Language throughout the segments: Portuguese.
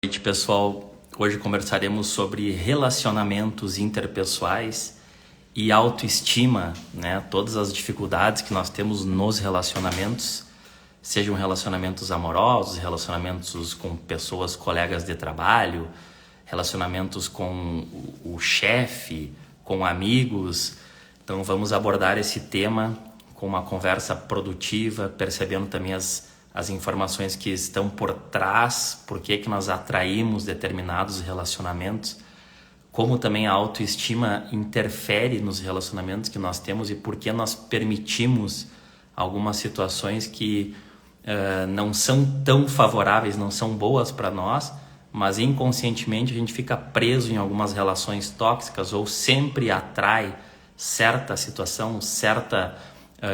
Noite, pessoal. Hoje conversaremos sobre relacionamentos interpessoais e autoestima, né? Todas as dificuldades que nós temos nos relacionamentos, sejam relacionamentos amorosos, relacionamentos com pessoas, colegas de trabalho, relacionamentos com o chefe, com amigos. Então vamos abordar esse tema com uma conversa produtiva, percebendo também as informações que estão por trás, por que nós atraímos determinados relacionamentos, como também a autoestima interfere nos relacionamentos que nós temos e por que nós permitimos algumas situações que não são tão favoráveis, não são boas para nós, mas inconscientemente a gente fica preso em algumas relações tóxicas ou sempre atrai certa situação, certa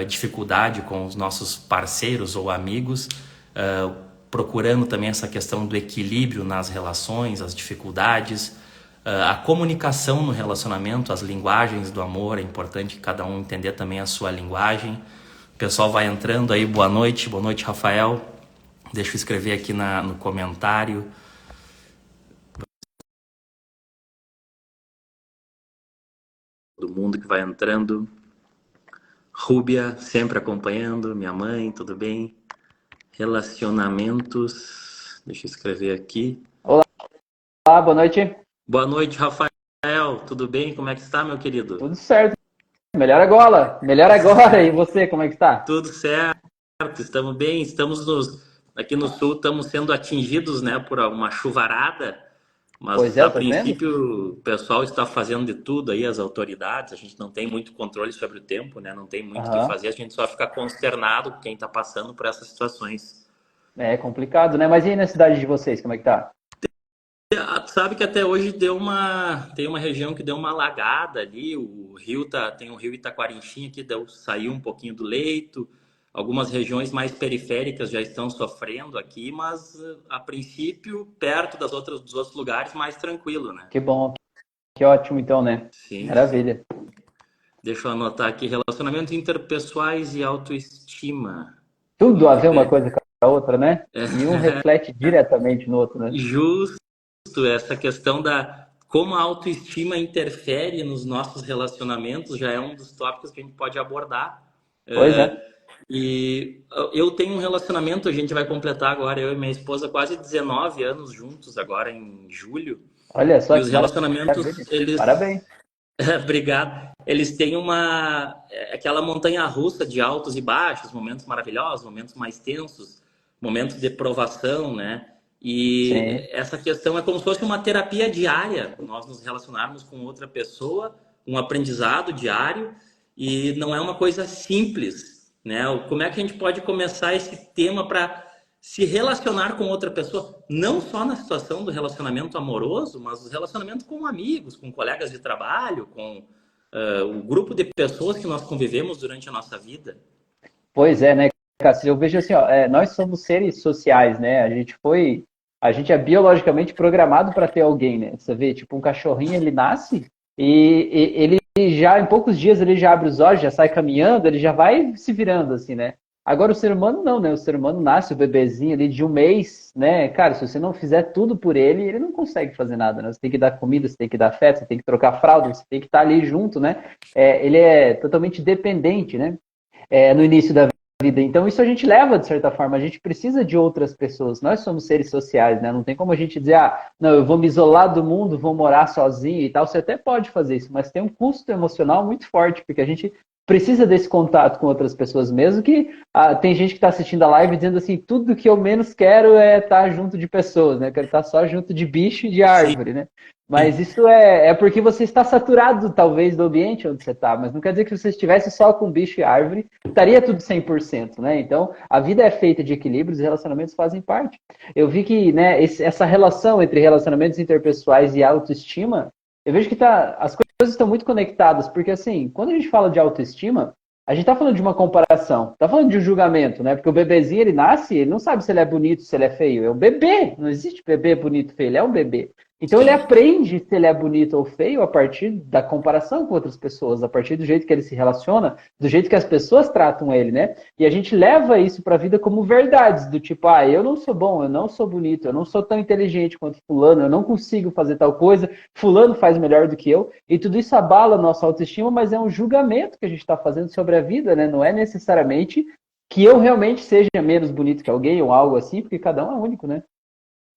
dificuldade com os nossos parceiros ou amigos, procurando também essa questão do equilíbrio nas relações, as dificuldades, a comunicação no relacionamento, as linguagens do amor. É importante cada um entender também a sua linguagem. O pessoal vai entrando aí, boa noite, Rafael. Deixa eu escrever aqui no comentário. Todo mundo que vai entrando. Rúbia, sempre acompanhando. Minha mãe, tudo bem? Relacionamentos. Deixa eu escrever aqui. Olá, boa noite. Boa noite, Rafael. Tudo bem? Como é que está, meu querido? Tudo certo. Melhor agora. Melhor agora. E você, como é que está? Tudo certo. Estamos bem. Aqui no sul, estamos sendo atingidos, né, por uma chuvarada. Pois Mas, é, a tá vendo? princípio, o pessoal está fazendo de tudo aí, as autoridades. A gente não tem muito controle sobre o tempo, né? Não tem muito o que Aham. fazer. A gente só fica consternado com quem está passando por essas situações. É complicado, né? Mas e aí na cidade de vocês, como é que tá? Tu sabe que até hoje tem uma região que deu uma alagada ali. Tem o rio Itaquarinchim que saiu um pouquinho do leito. Algumas regiões mais periféricas já estão sofrendo aqui, mas a princípio, perto dos outros lugares, mais tranquilo, né? Que bom, que ótimo então, né? Sim, sim. Maravilha. Deixa eu anotar aqui: relacionamentos interpessoais e autoestima. Tudo a Muito ver uma bem. coisa com a outra, né? E um reflete diretamente no outro, né? Justo, essa questão da como a autoestima interfere nos nossos relacionamentos já é um dos tópicos que a gente pode abordar. Pois é. E eu tenho um relacionamento, a gente vai completar agora, eu e minha esposa, quase 19 anos juntos, agora em julho. Olha E só os que relacionamentos, maravilha. Parabéns. obrigado, eles têm aquela montanha russa de altos e baixos, momentos maravilhosos, momentos mais tensos, momentos de provação, né? Sim. E essa questão é como se fosse uma terapia diária, nós nos relacionarmos com outra pessoa, um aprendizado diário, e não é uma coisa simples, né? Como é que a gente pode começar esse tema para se relacionar com outra pessoa, não só na situação do relacionamento amoroso, mas o relacionamento com amigos, com colegas de trabalho, com o grupo de pessoas que nós convivemos durante a nossa vida. Pois é, né, Cássio? Eu vejo assim, ó, nós somos seres sociais, né? A gente é biologicamente programado para ter alguém, né? Você vê, tipo, um cachorrinho, ele nasce e ele já, em poucos dias, ele já abre os olhos, já sai caminhando, ele já vai se virando, assim, né? Agora o ser humano não, né? O ser humano nasce, o bebezinho ali de um mês, né? Cara, se você não fizer tudo por ele, ele não consegue fazer nada, né? Você tem que dar comida, você tem que dar afeto, você tem que trocar fralda, você tem que estar ali junto, né? Ele é totalmente dependente, né? No início da vida. Então, isso a gente leva, de certa forma. A gente precisa de outras pessoas. Nós somos seres sociais, né? Não tem como a gente dizer, não, eu vou me isolar do mundo, vou morar sozinho e tal. Você até pode fazer isso, mas tem um custo emocional muito forte, porque a gente precisa desse contato com outras pessoas mesmo, que tem gente que está assistindo a live dizendo assim, tudo que eu menos quero é estar junto de pessoas, né? Eu quero estar só junto de bicho e de Sim. árvore, né? Mas isso é porque você está saturado, talvez, do ambiente onde você está. Mas não quer dizer que você estivesse só com bicho e árvore, estaria tudo 100%, né? Então, a vida é feita de equilíbrios e relacionamentos fazem parte. Eu vi que, né, essa relação entre relacionamentos interpessoais e autoestima, eu vejo que as coisas estão muito conectadas, porque, assim, quando a gente fala de autoestima, a gente está falando de uma comparação, está falando de um julgamento, né? Porque o bebezinho, ele nasce, ele não sabe se ele é bonito, se ele é feio. É um bebê, não existe bebê bonito, feio, ele é um bebê. Então ele Sim. aprende se ele é bonito ou feio a partir da comparação com outras pessoas, a partir do jeito que ele se relaciona, do jeito que as pessoas tratam ele, né? E a gente leva isso para a vida como verdades, do tipo, eu não sou bom, eu não sou bonito, eu não sou tão inteligente quanto fulano, eu não consigo fazer tal coisa, fulano faz melhor do que eu, e tudo isso abala a nossa autoestima, mas é um julgamento que a gente está fazendo sobre a vida, né? Não é necessariamente que eu realmente seja menos bonito que alguém ou algo assim, porque cada um é único, né?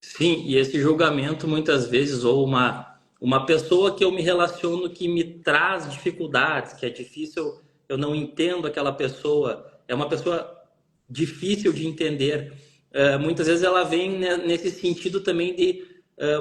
Sim, e esse julgamento muitas vezes, ou uma pessoa que eu me relaciono que me traz dificuldades, que é difícil, eu não entendo aquela pessoa, é uma pessoa difícil de entender. Muitas vezes ela vem nesse sentido também de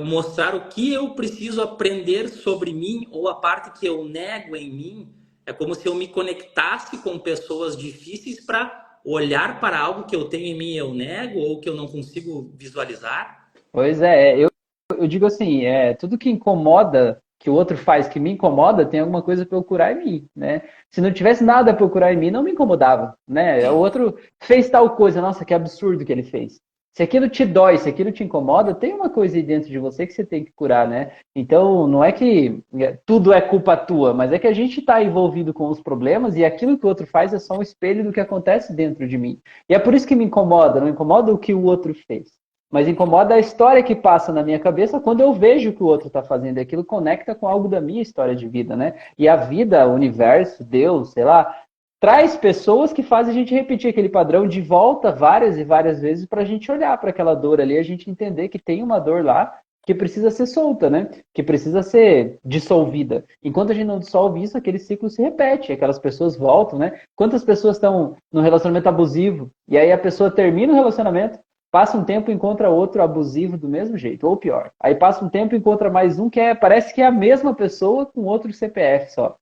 mostrar o que eu preciso aprender sobre mim, ou a parte que eu nego em mim. É como se eu me conectasse com pessoas difíceis para olhar para algo que eu tenho em mim e eu nego, ou que eu não consigo visualizar. Pois é, eu digo assim, tudo que incomoda, que o outro faz que me incomoda, tem alguma coisa para eu curar em mim, né? Se não tivesse nada para eu curar em mim, não me incomodava, né? O outro fez tal coisa, nossa, que absurdo que ele fez. Se aquilo te dói, se aquilo te incomoda, tem uma coisa aí dentro de você que você tem que curar, né? Então, não é que tudo é culpa tua, mas é que a gente está envolvido com os problemas e aquilo que o outro faz é só um espelho do que acontece dentro de mim. E é por isso que me incomoda, não incomoda o que o outro fez. Mas incomoda a história que passa na minha cabeça quando eu vejo que o outro está fazendo aquilo, conecta com algo da minha história de vida, né? E a vida, o universo, Deus, sei lá, traz pessoas que fazem a gente repetir aquele padrão de volta várias e várias vezes para a gente olhar para aquela dor ali, a gente entender que tem uma dor lá que precisa ser solta, né? Que precisa ser dissolvida. Enquanto a gente não dissolve isso, aquele ciclo se repete, aquelas pessoas voltam, né? Quantas pessoas estão no relacionamento abusivo e aí a pessoa termina o relacionamento, passa um tempo e encontra outro abusivo do mesmo jeito, ou pior. Aí passa um tempo e encontra mais um que parece que é a mesma pessoa com outro CPF só.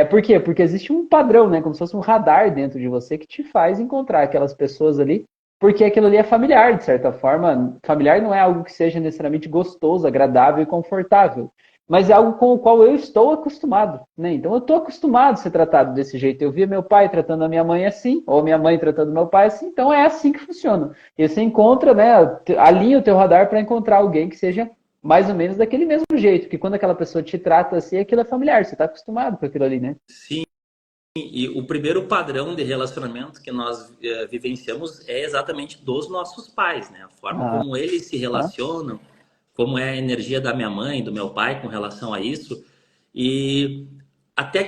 Por quê? Porque existe um padrão, né? Como se fosse um radar dentro de você que te faz encontrar aquelas pessoas ali, porque aquilo ali é familiar, de certa forma. Familiar não é algo que seja necessariamente gostoso, agradável e confortável, mas é algo com o qual eu estou acostumado, né? Então eu estou acostumado a ser tratado desse jeito. Eu via meu pai tratando a minha mãe assim, ou minha mãe tratando meu pai assim, então é assim que funciona. E você encontra, né? Alinha o teu radar para encontrar alguém que seja mais ou menos daquele mesmo jeito, que quando aquela pessoa te trata assim, aquilo é familiar, você está acostumado com aquilo ali, né? Sim, e o primeiro padrão de relacionamento que nós vivenciamos é exatamente dos nossos pais, né? A forma Ah, como eles se ah. relacionam, como é a energia da minha mãe, do meu pai com relação a isso. E até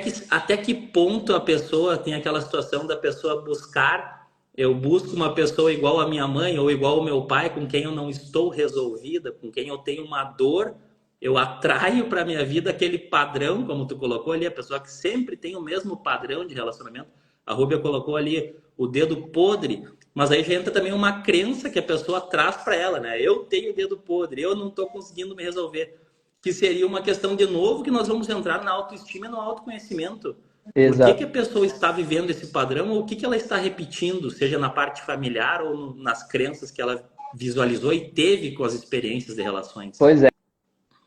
que ponto a pessoa tem aquela situação da pessoa buscar, eu busco uma pessoa igual a minha mãe ou igual ao meu pai, com quem eu não estou resolvida, com quem eu tenho uma dor, eu atraio para minha vida aquele padrão, como tu colocou ali, a pessoa que sempre tem o mesmo padrão de relacionamento. A Rúbia colocou ali o dedo podre, mas aí já entra também uma crença que a pessoa traz para ela, né? Eu tenho o dedo podre, eu não estou conseguindo me resolver. Que seria uma questão, de novo, que nós vamos entrar na autoestima e no autoconhecimento. Por que a Exato. pessoa está vivendo esse padrão ou o que ela está repetindo, seja na parte familiar ou nas crenças que ela visualizou e teve com as experiências de relações? Pois é.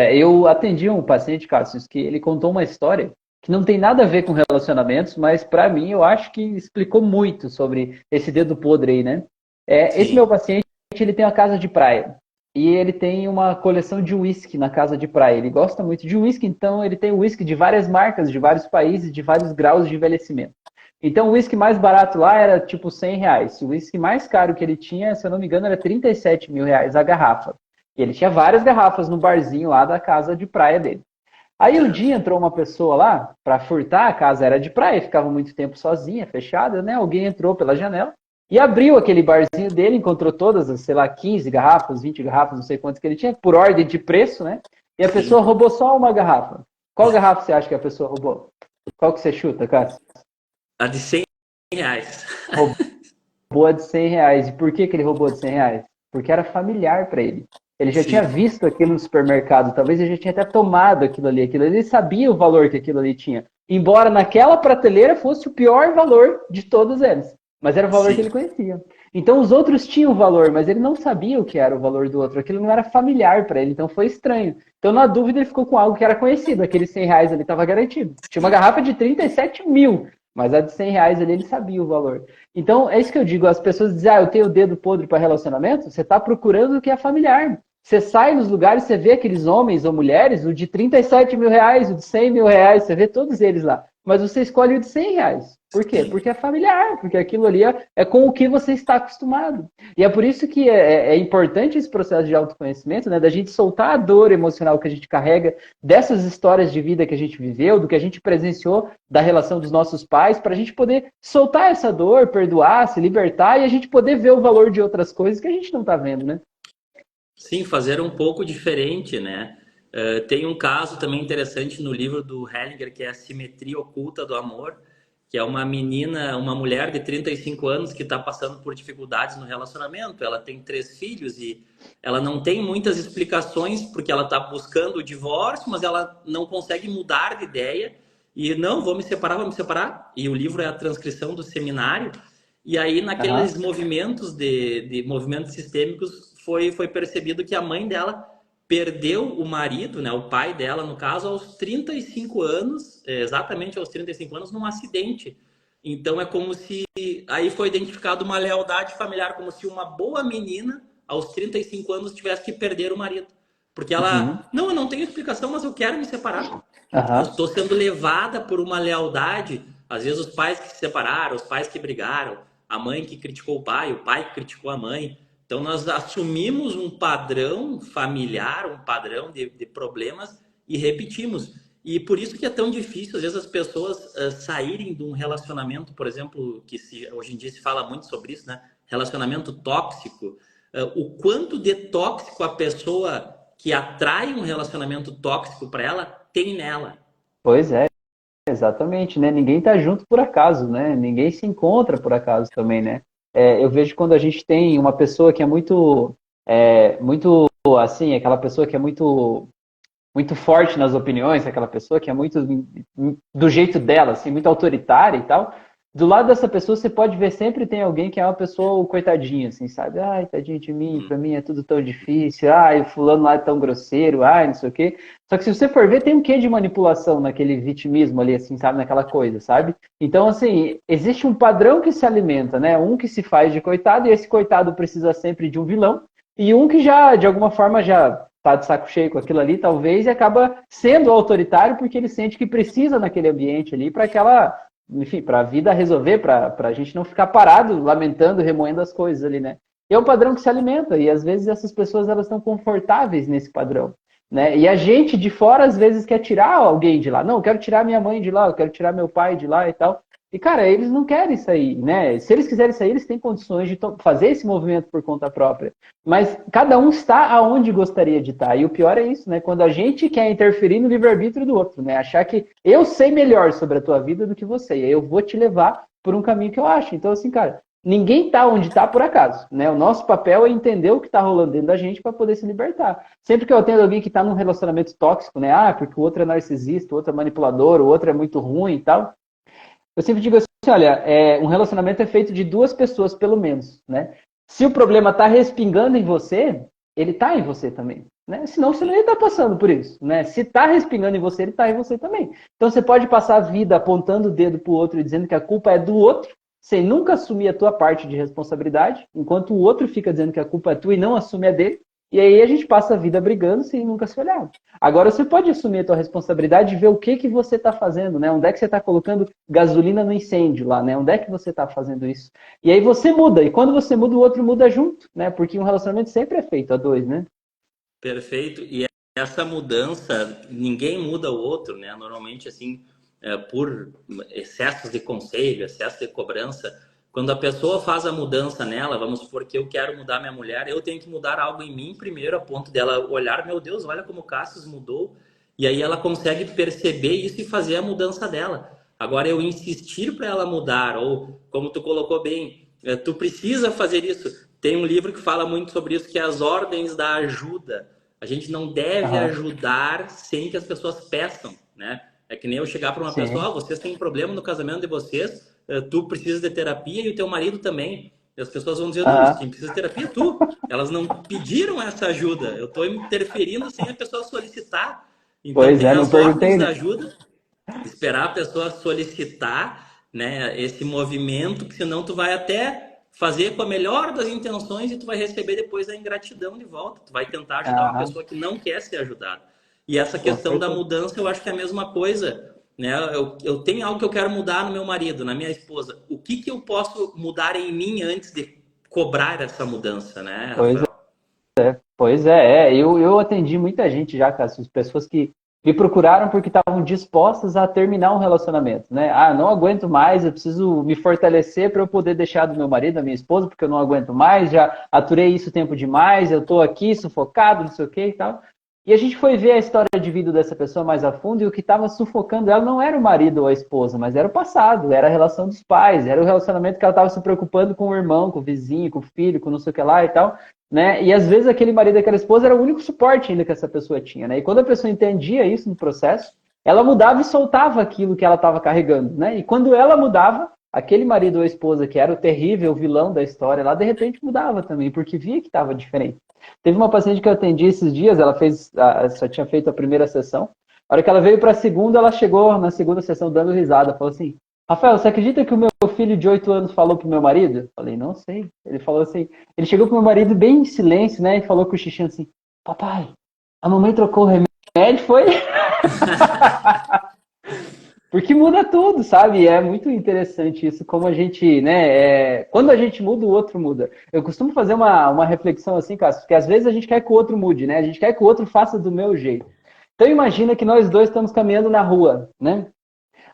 Eu atendi um paciente, Cassius, que ele contou uma história que não tem nada a ver com relacionamentos, mas para mim eu acho que explicou muito sobre esse dedo podre aí, né? Esse meu Sim, paciente, ele tem uma casa de praia e ele tem uma coleção de uísque na casa de praia. Ele gosta muito de uísque, então ele tem uísque de várias marcas, de vários países, de vários graus de envelhecimento. Então o uísque mais barato lá era tipo R$ 100. O uísque mais caro que ele tinha, se eu não me engano, era R$ 37.000 a garrafa. E ele tinha várias garrafas no barzinho lá da casa de praia dele. Aí um certo. dia entrou uma pessoa lá para furtar, a casa era de praia, ficava muito tempo sozinha, fechada, né? Alguém entrou pela janela e abriu aquele barzinho dele, encontrou todas, sei lá, 15 garrafas, 20 garrafas, não sei quantas que ele tinha, por ordem de preço, né? E a pessoa Sim. roubou só uma garrafa. Qual garrafa você acha que a pessoa roubou? Qual que você chuta, Cássio? A de R$ 100. Roubou a de R$ 100. E por que ele roubou a de R$ 100? Porque era familiar para ele. Ele já tinha Sim, visto aquilo no supermercado, talvez ele já tinha até tomado aquilo ali, ele sabia o valor que aquilo ali tinha. Embora naquela prateleira fosse o pior valor de todos eles, mas era o valor que ele sim, conhecia. Então os outros tinham valor, mas ele não sabia o que era o valor do outro, aquilo não era familiar para ele, então foi estranho. Então na dúvida ele ficou com algo que era conhecido, aqueles R$ 100 ali estava garantido. Tinha uma garrafa de 37 mil, mas a de R$ 100 ali ele sabia o valor. Então é isso que eu digo, as pessoas dizem, eu tenho o dedo podre para relacionamento, você está procurando o que é familiar. Você sai nos lugares, você vê aqueles homens ou mulheres, o de 37 mil reais, o de 100 mil reais, você vê todos eles lá. Mas você escolhe o de 100 reais. Por quê? Sim. Porque é familiar, porque aquilo ali é com o que você está acostumado. E é por isso que é importante esse processo de autoconhecimento, né? Da gente soltar a dor emocional que a gente carrega, dessas histórias de vida que a gente viveu, do que a gente presenciou da relação dos nossos pais, para a gente poder soltar essa dor, perdoar, se libertar e a gente poder ver o valor de outras coisas que a gente não está vendo, né? Sim, fazer um pouco diferente, né? Tem um caso também interessante no livro do Hellinger, que é A Simetria Oculta do Amor, que é uma menina, uma mulher de 35 anos que está passando por dificuldades no relacionamento. Ela tem 3 filhos e ela não tem muitas explicações porque ela está buscando o divórcio, mas ela não consegue mudar de ideia. E não, vou me separar, vou me separar. E o livro é a transcrição do seminário. E aí, naqueles Aham. movimentos de movimentos sistêmicos, foi percebido que a mãe dela perdeu o marido, né, o pai dela, no caso, aos 35 anos, exatamente aos 35 anos, num acidente. Então, é como se... Aí foi identificado uma lealdade familiar, como se uma boa menina, aos 35 anos, tivesse que perder o marido. Porque Uhum. ela... Não, eu não tenho explicação, mas eu quero me separar. Eu Aham. estou sendo levada por uma lealdade. Às vezes os pais que se separaram, os pais que brigaram, a mãe que criticou o pai que criticou a mãe. Então nós assumimos um padrão familiar, um padrão de problemas e repetimos. E por isso que é tão difícil, às vezes, as pessoas saírem de um relacionamento, por exemplo, hoje em dia se fala muito sobre isso, né? Relacionamento tóxico. O quanto de tóxico a pessoa que atrai um relacionamento tóxico para ela tem nela. Pois é, exatamente, né? Ninguém tá junto por acaso, né? Ninguém se encontra por acaso também, né? Eu vejo quando a gente tem uma pessoa que é muito assim, aquela pessoa que é muito forte nas opiniões, aquela pessoa que é muito do jeito dela, assim, muito autoritária e tal. Do lado dessa pessoa, você pode ver sempre tem alguém que é uma pessoa coitadinha, assim, sabe? Ai, tadinho de mim, pra mim é tudo tão difícil. Ai, o fulano lá é tão grosseiro, ai, não sei o quê. Só que se você for ver, tem um quê de manipulação naquele vitimismo ali, assim, sabe? Naquela coisa, sabe? Então, assim, existe um padrão que se alimenta, né? Um que se faz de coitado, e esse coitado precisa sempre de um vilão, e um que já, de alguma forma, já tá de saco cheio com aquilo ali, talvez, e acaba sendo autoritário porque ele sente que precisa naquele ambiente ali para aquela, enfim, para a vida resolver, para a gente não ficar parado, lamentando, remoendo as coisas ali, né? E é um padrão que se alimenta, e às vezes essas pessoas elas estão confortáveis nesse padrão, né? E a gente de fora às vezes quer tirar alguém de lá. Não, eu quero tirar minha mãe de lá, eu quero tirar meu pai de lá e tal. E, cara, eles não querem sair, né? Se eles quiserem sair, eles têm condições de fazer esse movimento por conta própria. Mas cada um está aonde gostaria de estar. E o pior é isso, né? Quando a gente quer interferir no livre-arbítrio do outro, né? Achar que eu sei melhor sobre a tua vida do que você. E aí eu vou te levar por um caminho que eu acho. Então, assim, cara, ninguém está onde está por acaso, né? O nosso papel é entender o que está rolando dentro da gente para poder se libertar. Sempre que eu atendo alguém que está num relacionamento tóxico, né? Ah, porque o outro é narcisista, o outro é manipulador, o outro é muito ruim e tal. Eu sempre digo assim, olha, um relacionamento é feito de duas pessoas, pelo menos, né? Se o problema está respingando em você, ele está em você também, né? Senão você não ia estar passando por isso, né? Se está respingando em você, ele está em você também. Então você pode passar a vida apontando o dedo para o outro e dizendo que a culpa é do outro, sem nunca assumir a tua parte de responsabilidade, enquanto o outro fica dizendo que a culpa é tua e não assume a dele. E aí a gente passa a vida brigando sem nunca se olhar. Agora você pode assumir a tua responsabilidade e ver o que que você está fazendo, né? Onde é que você está colocando gasolina no incêndio lá, né? Onde é que você está fazendo isso? E aí você muda, e quando você muda, o outro muda junto, né? Porque um relacionamento sempre é feito a dois, né? Perfeito. E essa mudança, ninguém muda o outro, né? Normalmente, assim, por excessos de conselho, excesso de cobrança, quando a pessoa faz a mudança nela, vamos supor que eu quero mudar minha mulher, eu tenho que mudar algo em mim primeiro, a ponto dela olhar, meu Deus, olha como o Cassius mudou, e aí ela consegue perceber isso e fazer a mudança dela. Agora, eu insistir para ela mudar, ou como tu colocou bem, tu precisa fazer isso. Tem um livro que fala muito sobre isso, que é As Ordens da Ajuda. A gente não deve Aham. ajudar sem que as pessoas peçam, né? É que nem eu chegar para uma pessoa, Sim. vocês têm um problema no casamento de vocês, tu precisa de terapia e o teu marido também. E as pessoas vão dizer, não, mas Aham. quem precisa de terapia é tu. Elas não pediram essa ajuda. Eu estou interferindo sem a pessoa solicitar. Então Pois tem é, não as ordens perguntei, da né? ajuda, esperar a pessoa solicitar, né, esse movimento, que senão tu vai até fazer com a melhor das intenções e tu vai receber depois a ingratidão de volta. Tu vai tentar ajudar uma Aham, pessoa que não quer ser ajudada. E essa com questão da certeza. mudança, eu acho que é a mesma coisa, né? Eu tenho algo que eu quero mudar no meu marido, na minha esposa. O que que eu posso mudar em mim antes de cobrar essa mudança, né, Pois Rafael? Pois é, eu atendi muita gente já, Cássio, pessoas que me procuraram porque estavam dispostas a terminar um relacionamento, né? Ah, não aguento mais, eu preciso me fortalecer para eu poder deixar do meu marido, da minha esposa, porque eu não aguento mais, já aturei isso tempo demais, eu estou aqui sufocado, não sei o que e tal. E a gente foi ver a história de vida dessa pessoa mais a fundo e o que estava sufocando ela não era o marido ou a esposa, mas era o passado, era a relação dos pais, era o relacionamento que ela estava se preocupando com o irmão, com o vizinho, com o filho, com não sei o que lá e tal, né? E às vezes aquele marido, aquela esposa era o único suporte ainda que essa pessoa tinha, né? E quando a pessoa entendia isso no processo, ela mudava e soltava aquilo que ela estava carregando, né? E quando ela mudava, aquele marido ou a esposa que era o terrível vilão da história, lá de repente mudava também, porque via que estava diferente. Teve uma paciente que eu atendi esses dias, ela fez, só tinha feito a primeira sessão. A hora que ela veio para a segunda, ela chegou na segunda sessão dando risada, falou assim: Rafael, você acredita que o meu filho de 8 anos falou pro meu marido? Eu falei, não sei. Ele falou assim, ele chegou pro meu marido bem em silêncio, né? E falou com o Xixi assim, papai, a mamãe trocou o remédio, foi? Porque muda tudo, sabe? É muito interessante isso, como a gente, né? Quando a gente muda, o outro muda. Eu costumo fazer uma reflexão assim, Cássio, porque às vezes a gente quer que o outro mude, né? A gente quer que o outro faça do meu jeito. Então imagina que nós dois estamos caminhando na rua, né?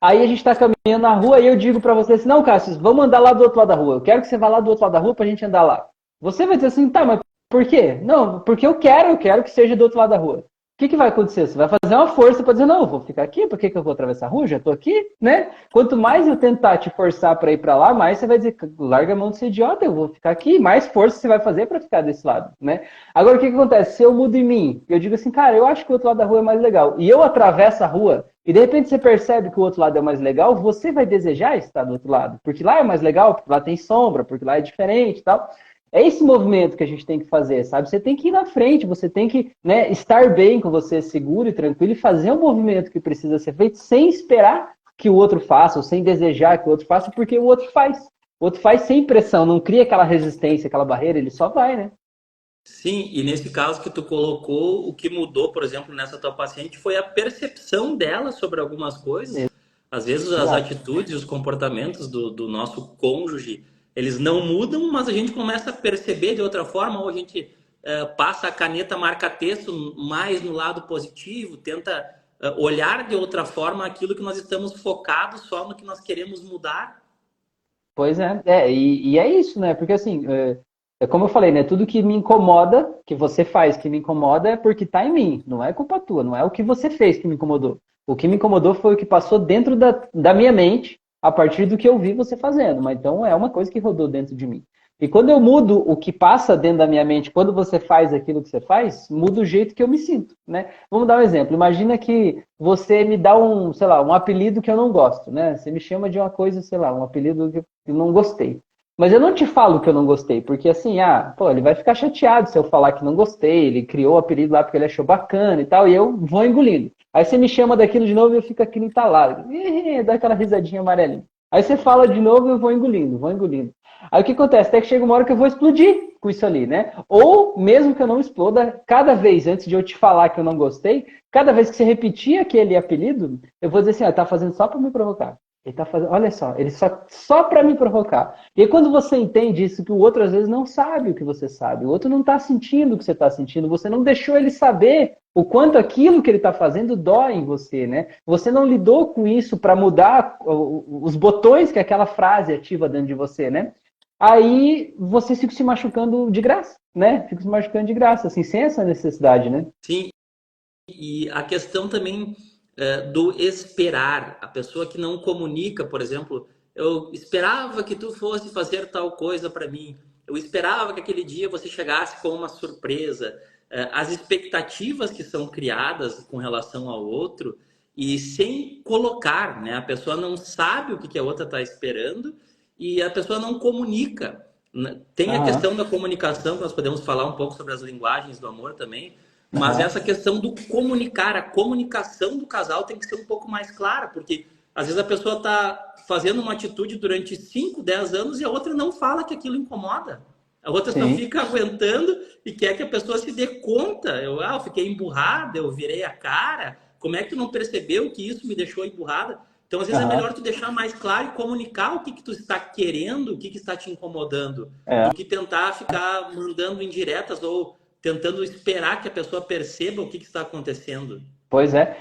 Aí a gente está caminhando na rua e eu digo para você assim, não, Cássio, vamos andar lá do outro lado da rua. Eu quero que você vá lá do outro lado da rua para a gente andar lá. Você vai dizer assim, tá, mas por quê? Não, porque eu quero que seja do outro lado da rua. O que, que vai acontecer? Você vai fazer uma força para dizer, não, eu vou ficar aqui, por que, que eu vou atravessar a rua? Já estou aqui, né? Quanto mais eu tentar te forçar para ir para lá, mais você vai dizer, larga a mão de ser idiota, eu vou ficar aqui, mais força você vai fazer para ficar desse lado, né? Agora, o que, que acontece? Se eu mudo em mim, eu digo assim, cara, eu acho que o outro lado da rua é mais legal, e eu atravesso a rua, e de repente você percebe que o outro lado é mais legal, você vai desejar estar do outro lado, porque lá é mais legal, porque lá tem sombra, porque lá é diferente e tal. É esse movimento que a gente tem que fazer, sabe? Você tem que ir na frente, você tem que, né, estar bem com você, seguro e tranquilo, e fazer o movimento que precisa ser feito sem esperar que o outro faça, ou sem desejar que o outro faça, porque o outro faz. O outro faz sem pressão, não cria aquela resistência, aquela barreira, ele só vai, né? Sim, e nesse caso que tu colocou, o que mudou, por exemplo, nessa tua paciente foi a percepção dela sobre algumas coisas. Às vezes as Exato. atitudes, os comportamentos do nosso cônjuge, eles não mudam, mas a gente começa a perceber de outra forma, ou a gente passa a caneta marca-texto mais no lado positivo, tenta olhar de outra forma aquilo que nós estamos focados só no que nós queremos mudar. Pois é, e é isso, né? Porque assim, é como eu falei, né? Tudo que me incomoda, que você faz que me incomoda, é porque tá em mim, não é culpa tua, não é o que você fez que me incomodou. O que me incomodou foi o que passou dentro da minha mente a partir do que eu vi você fazendo. Mas então é uma coisa que rodou dentro de mim. E quando eu mudo o que passa dentro da minha mente, quando você faz aquilo que você faz, muda o jeito que eu me sinto, né? Vamos dar um exemplo. Imagina que você me dá um, sei lá, um apelido que eu não gosto, né? Você me chama de uma coisa, sei lá, um apelido que eu não gostei. Mas eu não te falo que eu não gostei, porque assim, pô, ele vai ficar chateado se eu falar que não gostei, ele criou o apelido lá porque ele achou bacana e tal, e eu vou engolindo. Aí você me chama daquilo de novo e eu fico aqui entalado. Dá aquela risadinha amarelinha. Aí você fala de novo e eu vou engolindo, vou engolindo. Aí o que acontece? Até que chega uma hora que eu vou explodir com isso ali, né? Ou mesmo que eu não exploda, cada vez antes de eu te falar que eu não gostei, cada vez que você repetir aquele apelido, eu vou dizer assim, tá fazendo só para me provocar. Ele tá fazendo, olha só, ele só para me provocar. E aí, quando você entende isso, que o outro às vezes não sabe o que você sabe, o outro não está sentindo o que você está sentindo, você não deixou ele saber o quanto aquilo que ele está fazendo dói em você, né? Você não lidou com isso para mudar os botões que aquela frase ativa dentro de você, né? Aí você fica se machucando de graça, né? Fica se machucando de graça, assim, sem essa necessidade, né? Sim, e a questão também do esperar, a pessoa que não comunica, por exemplo, eu esperava que tu fosse fazer tal coisa para mim, eu esperava que aquele dia você chegasse com uma surpresa, as expectativas que são criadas com relação ao outro e sem colocar, né? A pessoa não sabe o que a outra está esperando e a pessoa não comunica. Tem a Aham, questão da comunicação, que nós podemos falar um pouco sobre as linguagens do amor também, mas aham. essa questão do comunicar, a comunicação do casal tem que ser um pouco mais clara, porque Às vezes a pessoa está fazendo uma atitude durante 5, 10 anos e a outra não fala que aquilo incomoda. A outra só Sim. fica aguentando e quer que a pessoa se dê conta. Eu fiquei emburrada, eu virei a cara. Como é que tu não percebeu que isso me deixou emburrada? Então, às vezes é Aham. melhor tu deixar mais claro e comunicar o que que tu está querendo, o que que está te incomodando, É. do que tentar ficar mandando indiretas ou tentando esperar que a pessoa perceba o que que está acontecendo. Pois é.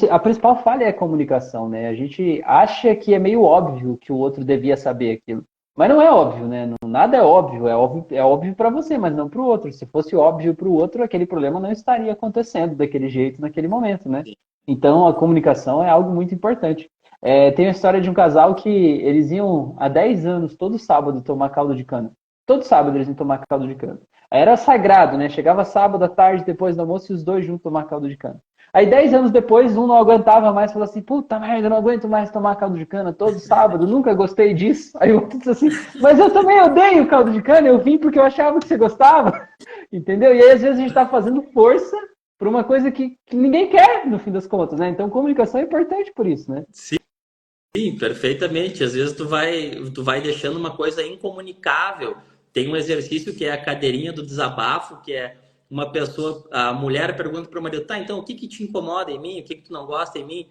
A principal falha é a comunicação, né? A gente acha que é meio óbvio que o outro devia saber aquilo. Mas não é óbvio, né? Nada é óbvio para você, mas não para o outro. Se fosse óbvio para o outro, aquele problema não estaria acontecendo daquele jeito naquele momento, né? Então a comunicação é algo muito importante. Tem a história de um casal que eles iam há 10 anos, todo sábado, tomar caldo de cana. Todo sábado eles iam tomar caldo de cana. Aí era sagrado, né? Chegava sábado à tarde, depois do almoço, e os dois juntos tomar caldo de cana. Aí 10 anos depois, um não aguentava mais, falou assim, puta merda, eu não aguento mais tomar caldo de cana todo sábado, nunca gostei disso. Aí o outro disse assim, mas eu também odeio caldo de cana, eu vim porque eu achava que você gostava. Entendeu? E aí às vezes a gente está fazendo força por uma coisa que ninguém quer, no fim das contas, né? Então comunicação é importante por isso, né? Sim, perfeitamente. Às vezes tu vai deixando uma coisa incomunicável. Tem um exercício que é a cadeirinha do desabafo, que é uma pessoa, a mulher pergunta para o marido, tá, então o que que te incomoda em mim? O que que tu não gosta em mim?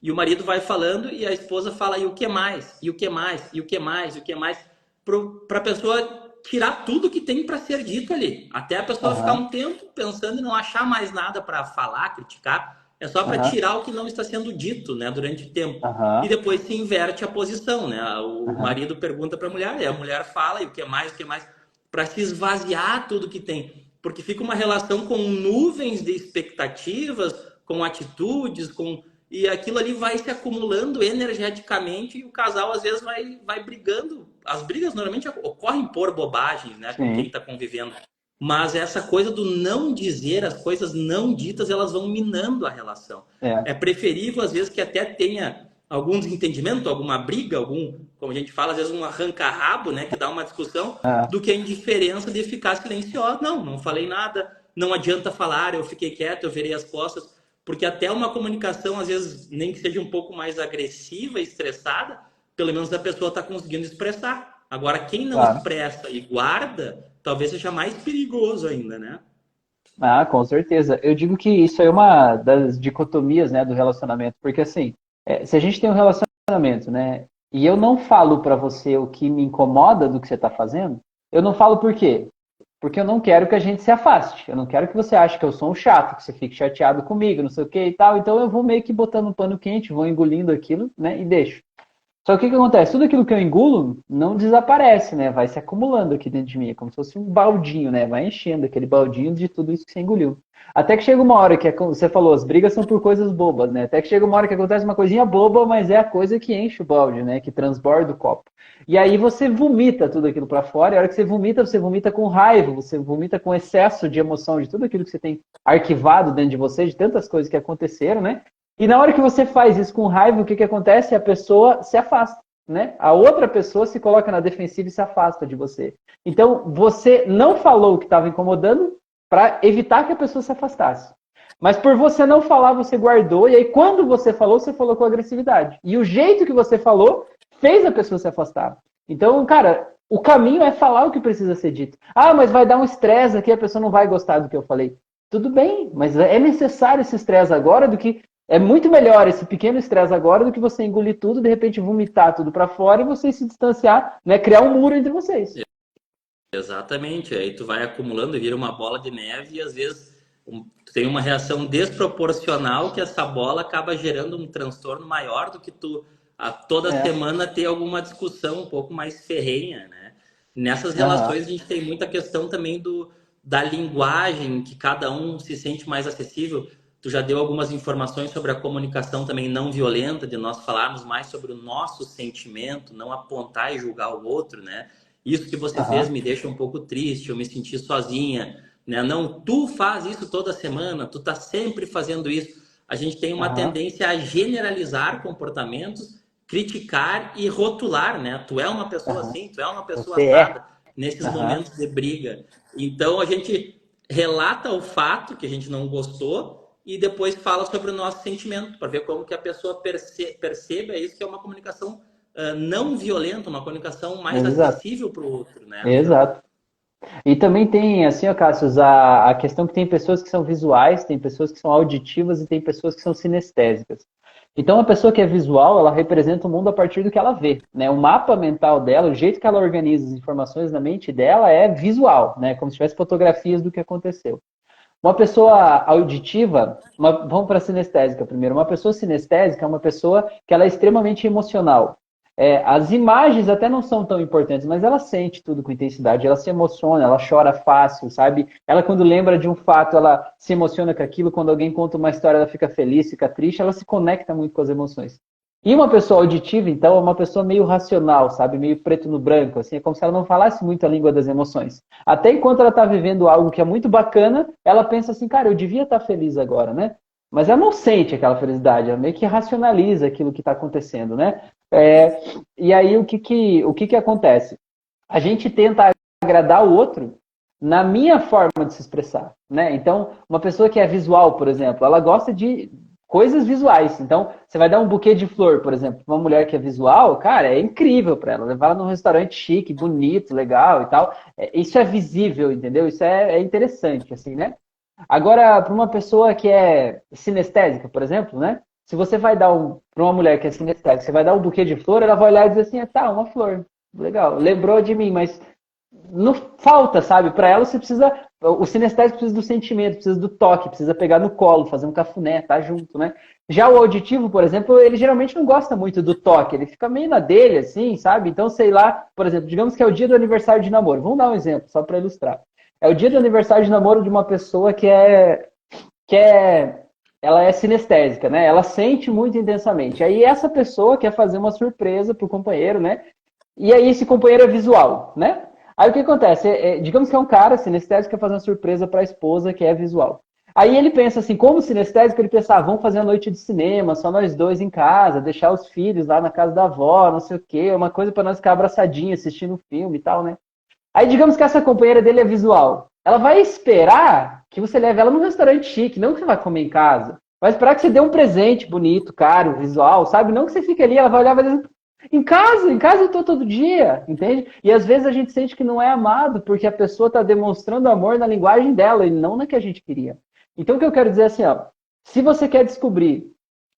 E o marido vai falando e a esposa fala, e o que mais? E o que mais? E o que mais? E o que mais? Para a pessoa tirar tudo que tem para ser dito ali. Até a pessoa ficar Aham, um tempo pensando e não achar mais nada para falar, criticar. É só para aham, tirar o que não está sendo dito, né, durante o tempo. E aham, depois se inverte a posição, né? O aham. marido pergunta para a mulher, e a mulher fala, e o que mais, o que mais, para se esvaziar tudo que tem. Porque fica uma relação com nuvens de expectativas, com atitudes, com e aquilo ali vai se acumulando energeticamente e o casal às vezes vai brigando. As brigas normalmente ocorrem por bobagens, né, com quem Sim. está convivendo. Mas essa coisa do não dizer, as coisas não ditas, elas vão minando a relação. É. É preferível, às vezes, que até tenha algum desentendimento, alguma briga, algum, como a gente fala, às vezes um arranca-rabo, né, que dá uma discussão, Ah, do que a indiferença de ficar silencioso. Não, não falei nada, não adianta falar, eu fiquei quieto, eu virei as costas, porque até uma comunicação, às vezes, nem que seja um pouco mais agressiva, estressada, pelo menos a pessoa está conseguindo expressar. Agora, quem não claro. expressa e guarda, talvez seja mais perigoso ainda, né? Ah, com certeza. Eu digo que isso é uma das dicotomias, né, do relacionamento, porque assim, se a gente tem um relacionamento, né, e eu não falo pra você o que me incomoda do que você tá fazendo, eu não falo por quê? Porque eu não quero que a gente se afaste. Eu não quero que você ache que eu sou um chato, que você fique chateado comigo, não sei o que e tal. Então eu vou meio que botando um pano quente, vou engolindo aquilo, né, e deixo. Só que o que acontece? Tudo aquilo que eu engulo não desaparece, né? Vai se acumulando aqui dentro de mim. É como se fosse um baldinho, né? Vai enchendo aquele baldinho de tudo isso que você engoliu. Até que chega uma hora que, como você falou, as brigas são por coisas bobas, né? Até que chega uma hora que acontece uma coisinha boba, mas é a coisa que enche o balde, né? Que transborda o copo. E aí você vomita tudo aquilo para fora. E a hora que você vomita com raiva, você vomita com excesso de emoção de tudo aquilo que você tem arquivado dentro de você, de tantas coisas que aconteceram, né? E na hora que você faz isso com raiva, o que, que acontece? A pessoa se afasta, né? A outra pessoa se coloca na defensiva e se afasta de você. Então, você não falou o que estava incomodando para evitar que a pessoa se afastasse. Mas por você não falar, você guardou, e aí quando você falou com agressividade. E o jeito que você falou fez a pessoa se afastar. Então, cara, o caminho é falar o que precisa ser dito. Ah, mas vai dar um estresse aqui, a pessoa não vai gostar do que eu falei. Tudo bem, mas é necessário esse estresse agora do que é muito melhor esse pequeno estresse agora do que você engolir tudo, de repente vomitar tudo para fora e vocês se distanciar, né? Criar um muro entre vocês. Exatamente. Aí tu vai acumulando e vira uma bola de neve e às vezes tu tem uma reação desproporcional que essa bola acaba gerando um transtorno maior do que tu a toda É. semana ter alguma discussão um pouco mais ferrenha, né? Nessas Aham. relações a gente tem muita questão também da linguagem, que cada um se sente mais acessível. Tu já deu algumas informações sobre a comunicação também não violenta, de nós falarmos mais sobre o nosso sentimento, não apontar e julgar o outro, né? Isso que você fez Aham. me deixa um pouco triste, eu me senti sozinha, né? Não, tu faz isso toda semana, tu tá sempre fazendo isso. A gente tem uma Aham. tendência a generalizar comportamentos, criticar e rotular, né? Tu é uma pessoa Aham. assim, tu é uma pessoa Você é. assada, nesses Aham. momentos de briga. Então a gente relata o fato que a gente não gostou, e depois fala sobre o nosso sentimento, para ver como que a pessoa perceba isso, que é uma comunicação não violenta, uma comunicação mais Exato, acessível para o outro, né, Michel? exato. E também tem, assim, ó, Cassius, a questão que tem pessoas que são visuais, tem pessoas que são auditivas e tem pessoas que são sinestésicas. Então, a pessoa que é visual, ela representa o mundo a partir do que ela vê, né? O mapa mental dela, o jeito que ela organiza as informações na mente dela é visual, né? Como se tivesse fotografias do que aconteceu. Uma pessoa auditiva, vamos para a sinestésica primeiro. Uma pessoa sinestésica é uma pessoa que ela é extremamente emocional. As imagens até não são tão importantes, mas ela sente tudo com intensidade, ela se emociona, ela chora fácil, sabe? Ela, quando lembra de um fato, ela se emociona com aquilo. Quando alguém conta uma história, ela fica feliz, fica triste, ela se conecta muito com as emoções. E uma pessoa auditiva, então, é uma pessoa meio racional, sabe? Meio preto no branco, assim, é como se ela não falasse muito a língua das emoções. Até enquanto ela está vivendo algo que é muito bacana, ela pensa assim, cara, eu devia estar feliz agora, né? Mas ela não sente aquela felicidade, ela meio que racionaliza aquilo que está acontecendo, né? E aí o que acontece? A gente tenta agradar o outro na minha forma de se expressar, né? Então, uma pessoa que é visual, por exemplo, ela gosta de coisas visuais. Então, você vai dar um buquê de flor, por exemplo, para uma mulher que é visual, cara, é incrível para ela. Levar ela num restaurante chique, bonito, legal e tal. Isso é visível, entendeu? Isso é interessante, assim, né? Agora, para uma pessoa que é sinestésica, por exemplo, né? Se você vai dar para uma mulher que é sinestésica, você vai dar um buquê de flor, ela vai olhar e dizer assim, tá, uma flor, legal, lembrou de mim, mas não falta, sabe? Para ela você precisa, o sinestésico precisa do sentimento, precisa do toque, precisa pegar no colo, fazer um cafuné, tá junto, né? Já o auditivo, por exemplo, ele geralmente não gosta muito do toque, ele fica meio na dele, assim, sabe? Então, sei lá, por exemplo, digamos que é o dia do aniversário de namoro. Vamos dar um exemplo, só para ilustrar. É o dia do aniversário de namoro de uma pessoa que ela é sinestésica, né? Ela sente muito intensamente. Aí essa pessoa quer fazer uma surpresa pro companheiro, né? E aí esse companheiro é visual, né? Aí o que acontece? Digamos que é um cara sinestésico que quer fazer uma surpresa para a esposa que é visual. Aí ele pensa assim, como sinestésico, ele pensa, vamos fazer a noite de cinema, só nós dois em casa, deixar os filhos lá na casa da avó, não sei o quê, uma coisa para nós ficar abraçadinhos assistindo um filme e tal, né? Aí digamos que essa companheira dele é visual. Ela vai esperar que você leve ela num restaurante chique, não que você vai comer em casa. Vai esperar que você dê um presente bonito, caro, visual, sabe? Não que você fique ali, ela vai olhar e vai dizer, em casa eu tô todo dia, entende? E às vezes a gente sente que não é amado porque a pessoa está demonstrando amor na linguagem dela e não na que a gente queria. Então o que eu quero dizer é assim, ó, se você quer descobrir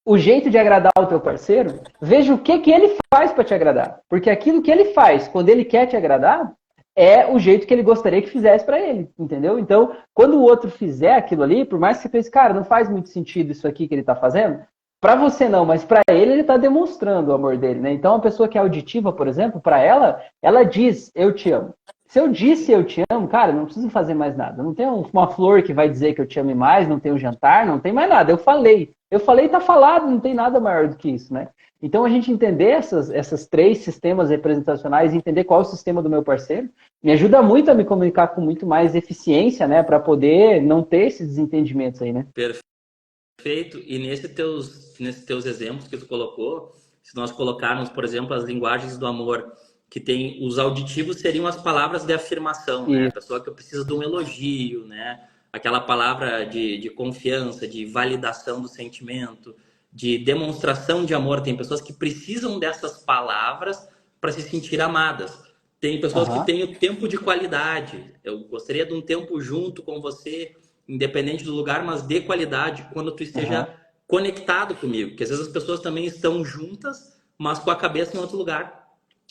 o jeito de agradar o teu parceiro, veja o que ele faz para te agradar. Porque aquilo que ele faz quando ele quer te agradar é o jeito que ele gostaria que fizesse para ele, entendeu? Então, quando o outro fizer aquilo ali, por mais que você pense, cara, não faz muito sentido isso aqui que ele está fazendo, para você não, mas para ele está demonstrando o amor dele, né? Então, a pessoa que é auditiva, por exemplo, para ela diz, eu te amo. Se eu disse eu te amo, cara, não preciso fazer mais nada. Não tem uma flor que vai dizer que eu te ame mais, não tem um jantar, não tem mais nada. Eu falei. Eu falei, tá falado, não tem nada maior do que isso, né? Então, a gente entender essas três sistemas representacionais, entender qual é o sistema do meu parceiro, me ajuda muito a me comunicar com muito mais eficiência, né? Para poder não ter esses desentendimentos aí, né? Perfeito. E nesses teus exemplos que tu colocou, se nós colocarmos, por exemplo, as linguagens do amor, que tem os auditivos seriam as palavras de afirmação, né? A E, pessoa que precisa de um elogio, né? Aquela palavra de confiança, de validação do sentimento, de demonstração de amor. Tem pessoas que precisam dessas palavras para se sentir amadas. Tem pessoas que aham, têm o tempo de qualidade. Eu gostaria de um tempo junto com você, independente do lugar, mas de qualidade, quando tu esteja aham, conectado comigo. Porque às vezes as pessoas também estão juntas, mas com a cabeça em outro lugar.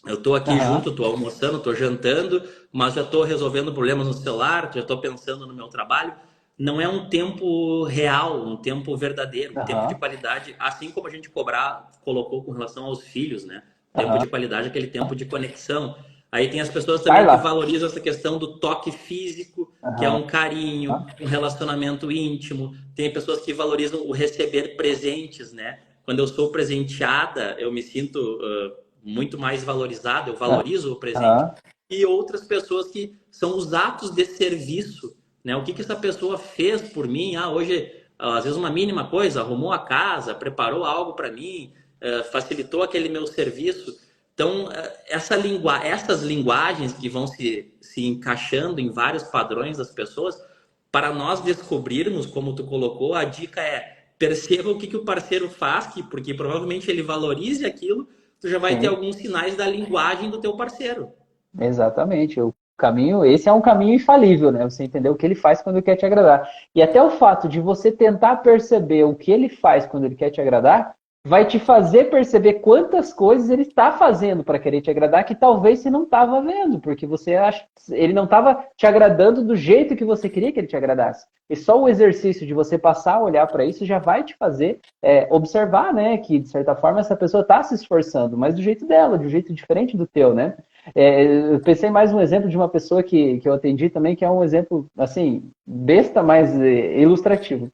Eu estou aqui junto, aham, estou almoçando, estou jantando, mas já estou resolvendo problemas no celular, já estou pensando no meu trabalho. Não é um tempo real, um tempo verdadeiro, um tempo de aham, qualidade, assim como a gente colocou com relação aos filhos, né? Tempo aham. de qualidade, aquele tempo de conexão. Aí tem as pessoas também que Carla. valorizam essa questão do toque físico, que é Aham. um carinho, um relacionamento íntimo. Tem pessoas que valorizam o receber presentes, né? Quando eu sou presenteada, eu me sinto muito mais valorizado, eu valorizo o presente. Aham. E outras pessoas que são os atos de serviço, né? O que que essa pessoa fez por mim? Ah, hoje, às vezes uma mínima coisa, arrumou a casa, preparou algo para mim, facilitou aquele meu serviço. Então, essas linguagens que vão se encaixando em vários padrões das pessoas para nós descobrirmos, como tu colocou, a dica é perceba o que, que o parceiro faz, porque provavelmente ele valorize aquilo, tu já vai ter Sim. alguns sinais da linguagem do teu parceiro. Exatamente. O caminho, esse é um caminho infalível, né? Você entender o que ele faz quando ele quer te agradar. E até o fato de você tentar perceber o que ele faz quando ele quer te agradar, vai te fazer perceber quantas coisas ele está fazendo para querer te agradar que talvez você não estava vendo, porque você acha, ele não estava te agradando do jeito que você queria que ele te agradasse. E só o exercício de você passar a olhar para isso já vai te fazer observar, né, que de certa forma essa pessoa está se esforçando, mas do jeito dela, de um jeito diferente do teu, né? Eu pensei mais um exemplo de uma pessoa que eu atendi também, que é um exemplo, assim, besta, mas ilustrativo.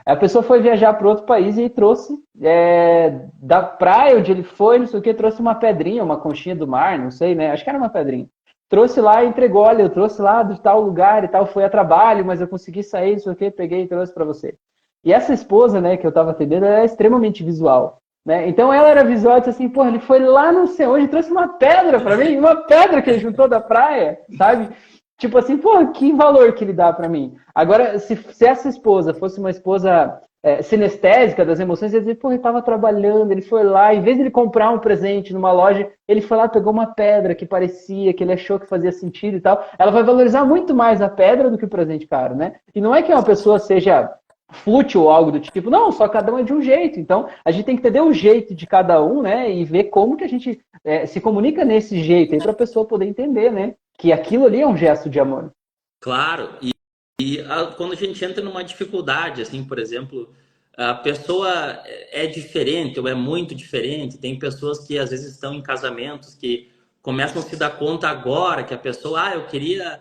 A pessoa foi viajar para outro país e trouxe da praia onde ele foi, não sei o que, trouxe uma pedrinha, uma conchinha do mar, não sei, né? Acho que era uma pedrinha. Trouxe lá e entregou, olha, eu trouxe lá de tal lugar e tal, foi a trabalho, mas eu consegui sair, não sei o que, peguei e trouxe para você. E essa esposa, né, que eu estava atendendo, ela é extremamente visual. Né? Então ela era visual e disse assim, porra, ele foi lá não sei onde, trouxe uma pedra para mim, uma pedra que ele juntou da praia, sabe? Tipo assim, porra, que valor que ele dá para mim. Agora, se essa esposa fosse uma esposa sinestésica das emoções, ele ia dizer, porra, ele estava trabalhando, ele foi lá, em vez de ele comprar um presente numa loja, ele foi lá, pegou uma pedra que parecia, que ele achou que fazia sentido e tal. Ela vai valorizar muito mais a pedra do que o presente caro, né? E não é que uma pessoa seja fútil ou algo do tipo, não, só cada um é de um jeito. Então, a gente tem que entender o jeito de cada um, né? E ver como que a gente se comunica nesse jeito aí para a pessoa poder entender, né? Que aquilo ali é um gesto de amor. Claro, quando a gente entra numa dificuldade, assim, por exemplo, a pessoa é diferente ou é muito diferente, tem pessoas que às vezes estão em casamentos que começam a se dar conta agora que a pessoa, eu queria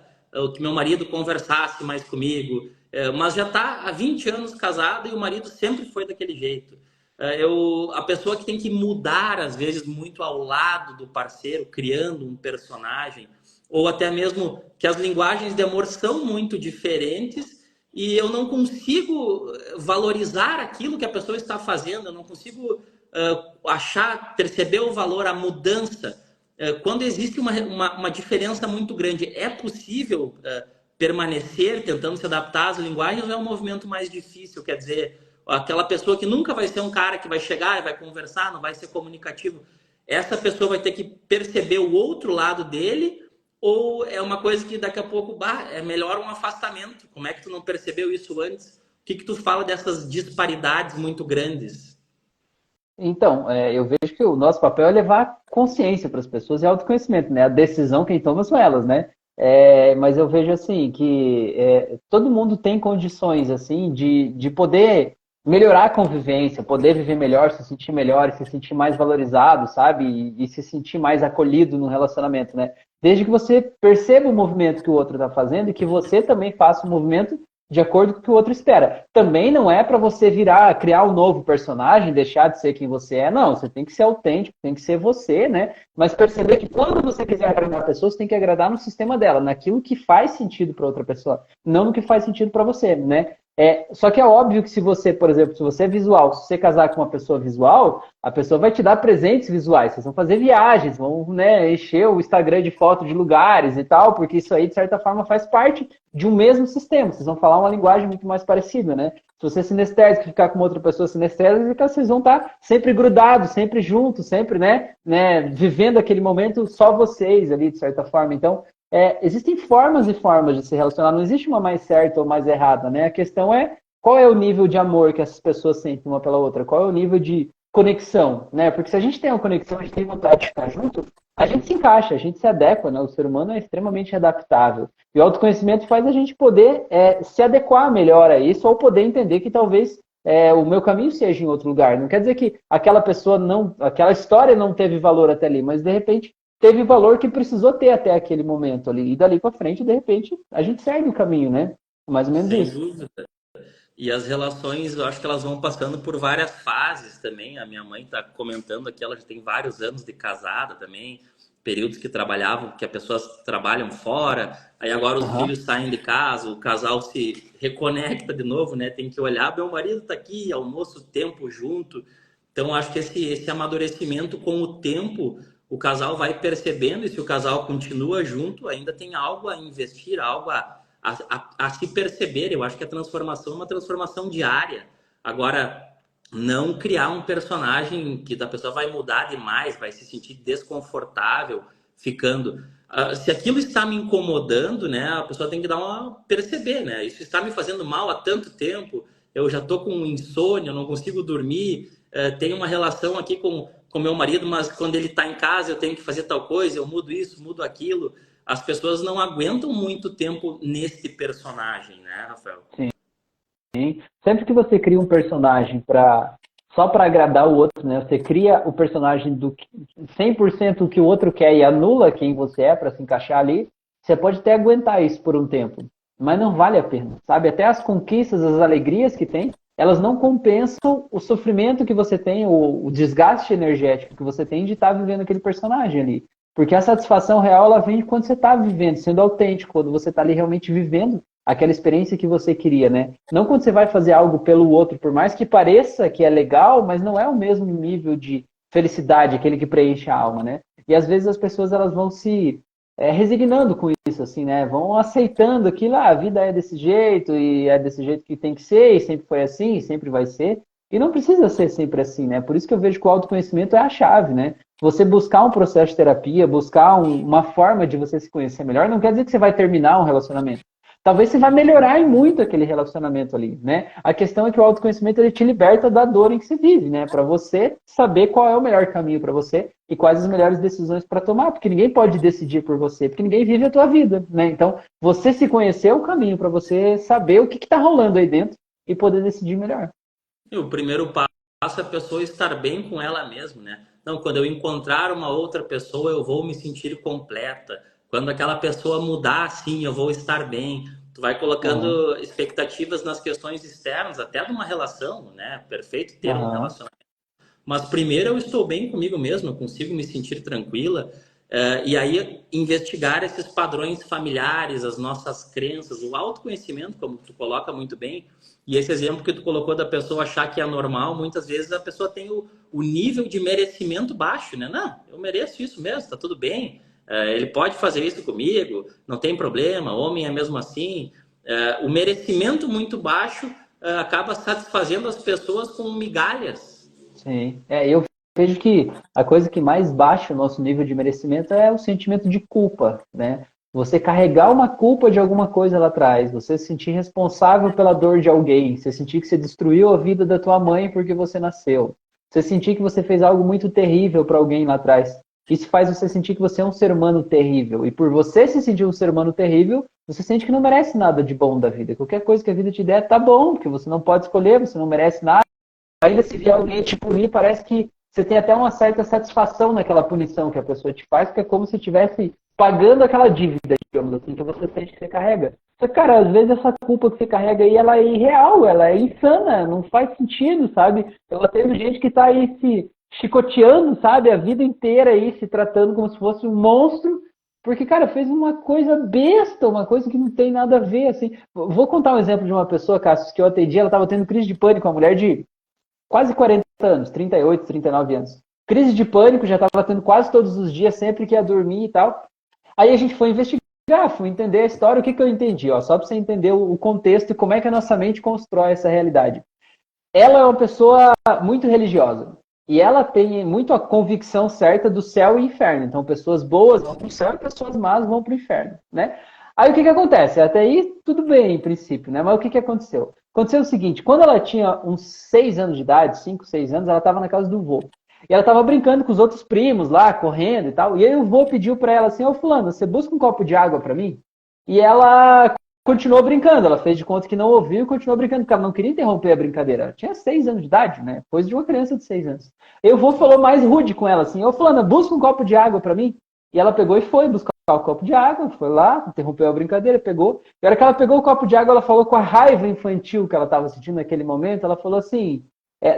que meu marido conversasse mais comigo, mas já está há 20 anos casado e o marido sempre foi daquele jeito. A pessoa que tem que mudar, às vezes, muito ao lado do parceiro, criando um personagem, ou até mesmo que as linguagens de amor são muito diferentes e eu não consigo valorizar aquilo que a pessoa está fazendo, eu não consigo perceber o valor, a mudança. Quando existe uma diferença muito grande, é possível permanecer tentando se adaptar às linguagens ou é um movimento mais difícil? Quer dizer, aquela pessoa que nunca vai ser um cara que vai chegar e vai conversar, não vai ser comunicativo, essa pessoa vai ter que perceber o outro lado dele, ou é uma coisa que daqui a pouco é melhor um afastamento? Como é que tu não percebeu isso antes? O que tu fala dessas disparidades muito grandes? Então, eu vejo que o nosso papel é levar consciência para as pessoas e autoconhecimento, né? A decisão quem toma são elas, né? Mas eu vejo assim que todo mundo tem condições assim de poder melhorar a convivência, poder viver melhor, se sentir melhor, se sentir mais valorizado, sabe? E se sentir mais acolhido no relacionamento, né? Desde que você perceba o movimento que o outro está fazendo e que você também faça o movimento de acordo com o que o outro espera. Também não é para você criar um novo personagem, deixar de ser quem você é, não. Você tem que ser autêntico, tem que ser você, né? Mas perceber que quando você quiser agradar a pessoa, você tem que agradar no sistema dela, naquilo que faz sentido para outra pessoa, não no que faz sentido para você, né? Só que é óbvio que se você, por exemplo, se você é visual, se você casar com uma pessoa visual, a pessoa vai te dar presentes visuais, vocês vão fazer viagens, vão, né, encher o Instagram de foto de lugares e tal, porque isso aí, de certa forma, faz parte de um mesmo sistema, vocês vão falar uma linguagem muito mais parecida, né? Se você é sinestésico ficar com outra pessoa sinestésica, vocês vão estar sempre grudados, sempre juntos, sempre, né, vivendo aquele momento só vocês ali, de certa forma. Então, existem formas e formas de se relacionar, não existe uma mais certa ou mais errada, né? A questão é qual é o nível de amor que essas pessoas sentem uma pela outra, qual é o nível de conexão, né? Porque se a gente tem uma conexão, a gente tem vontade de ficar junto, a gente se encaixa, a gente se adequa, né? O ser humano é extremamente adaptável. E o autoconhecimento faz a gente poder se adequar melhor a isso, ou poder entender que talvez o meu caminho seja em outro lugar. Não quer dizer que aquela pessoa aquela história não teve valor até ali, mas de repente teve valor que precisou ter até aquele momento ali. E dali para frente, de repente, a gente segue o caminho, né? Mais ou menos Sem isso. dúvida. E as relações, eu acho que elas vão passando por várias fases também. A minha mãe está comentando aqui, ela já tem vários anos de casada também, períodos que trabalhavam, que as pessoas trabalham fora, aí agora os Uhum. filhos saem de casa, o casal se reconecta de novo, né? Tem que olhar, meu marido está aqui, almoço, tempo junto. Então, acho que esse amadurecimento com o tempo, o casal vai percebendo, e se o casal continua junto, ainda tem algo a investir, algo a se perceber. Eu acho que a transformação é uma transformação diária. Agora, não criar um personagem que a pessoa vai mudar demais, vai se sentir desconfortável ficando. Se aquilo está me incomodando, né, a pessoa tem que dar uma perceber, né? Isso está me fazendo mal há tanto tempo, eu já estou com insônia, não consigo dormir, tenho uma relação aqui com meu marido, mas quando ele está em casa eu tenho que fazer tal coisa, eu mudo isso, mudo aquilo. As pessoas não aguentam muito tempo nesse personagem, né, Rafael? Sim. Sempre que você cria um personagem só para agradar o outro, né? Você cria o personagem do 100% o que o outro quer e anula quem você é para se encaixar ali, você pode até aguentar isso por um tempo, mas não vale a pena, sabe? Até as conquistas, as alegrias que tem, elas não compensam o sofrimento que você tem, o desgaste energético que você tem de estar vivendo aquele personagem ali. Porque a satisfação real, ela vem quando você está vivendo, sendo autêntico, quando você está ali realmente vivendo aquela experiência que você queria, né? Não quando você vai fazer algo pelo outro, por mais que pareça que é legal, mas não é o mesmo nível de felicidade, aquele que preenche a alma, né? E às vezes as pessoas elas vão se resignando com isso, assim, né? Vão aceitando aquilo, a vida é desse jeito, e é desse jeito que tem que ser, e sempre foi assim, e sempre vai ser. E não precisa ser sempre assim, né? Por isso que eu vejo que o autoconhecimento é a chave, né? Você buscar um processo de terapia, buscar uma forma de você se conhecer melhor, não quer dizer que você vai terminar um relacionamento. Talvez você vá melhorar em muito aquele relacionamento ali, né? A questão é que o autoconhecimento ele te liberta da dor em que você vive, né? Para você saber qual é o melhor caminho para você e quais as melhores decisões para tomar, porque ninguém pode decidir por você, porque ninguém vive a tua vida, né? Então, você se conhecer é o caminho para você saber o que está rolando aí dentro e poder decidir melhor. E o primeiro passo é a pessoa estar bem com ela mesma, né? Não, quando eu encontrar uma outra pessoa, eu vou me sentir completa. Quando aquela pessoa mudar, sim, eu vou estar bem. Tu vai Uhum. colocando expectativas nas questões externas, até de uma relação, né? Perfeito ter um Uhum. relacionamento. Mas primeiro eu estou bem comigo mesmo, eu consigo me sentir tranquila. E aí investigar esses padrões familiares, as nossas crenças, o autoconhecimento, como tu coloca muito bem, e esse exemplo que tu colocou da pessoa achar que é normal, muitas vezes a pessoa tem o nível de merecimento baixo, né? Não, eu mereço isso mesmo, tá tudo bem. Ele pode fazer isso comigo, não tem problema, homem é mesmo assim. O merecimento muito baixo acaba satisfazendo as pessoas com migalhas. Sim. Eu vejo que a coisa que mais baixa o nosso nível de merecimento é o sentimento de culpa, né? Você carregar uma culpa de alguma coisa lá atrás, você se sentir responsável pela dor de alguém, você sentir que você destruiu a vida da tua mãe porque você nasceu, você sentir que você fez algo muito terrível para alguém lá atrás. Isso faz você sentir que você é um ser humano terrível. E por você se sentir um ser humano terrível, você sente que não merece nada de bom da vida. Qualquer coisa que a vida te der, tá bom, porque você não pode escolher, você não merece nada. Ainda se vier alguém te punir, parece que você tem até uma certa satisfação naquela punição que a pessoa te faz, porque é como se estivesse pagando aquela dívida, digamos assim, que você sente que você carrega. Só que, cara, às vezes essa culpa que você carrega aí, ela é irreal, ela é insana, não faz sentido, sabe? Eu tenho gente que tá aí se chicoteando, sabe, a vida inteira aí, se tratando como se fosse um monstro, porque, cara, fez uma coisa besta, uma coisa que não tem nada a ver, assim. Vou contar um exemplo de uma pessoa, Cassius, que eu atendi, ela estava tendo crise de pânico, uma mulher de quase 40 anos, 38, 39 anos. Crise de pânico, já estava tendo quase todos os dias, sempre que ia dormir e tal. Aí a gente foi investigar, fui entender a história, o que eu entendi, ó, só para você entender o contexto e como é que a nossa mente constrói essa realidade. Ela é uma pessoa muito religiosa. E ela tem muito a convicção certa do céu e inferno. Então, pessoas boas vão para o céu e pessoas más vão para o inferno, né? Aí o que acontece? Até aí tudo bem, em princípio, né? Mas o que aconteceu? Aconteceu o seguinte, quando ela tinha uns 6 anos de idade, 5, 6 anos, ela estava na casa do vô. E ela estava brincando com os outros primos lá, correndo e tal. E aí o vô pediu para ela assim, ô fulano, você busca um copo de água para mim? E ela continuou brincando, ela fez de conta que não ouviu e continuou brincando, porque ela não queria interromper a brincadeira. Ela tinha 6 anos de idade, né? Coisa de uma criança de 6 anos. E o vô falou mais rude com ela assim, ô fulano, busca um copo de água para mim? E ela pegou e foi buscar o copo de água, foi lá, interrompeu a brincadeira, pegou. E a hora que ela pegou o copo de água, ela falou com a raiva infantil que ela estava sentindo naquele momento, ela falou assim,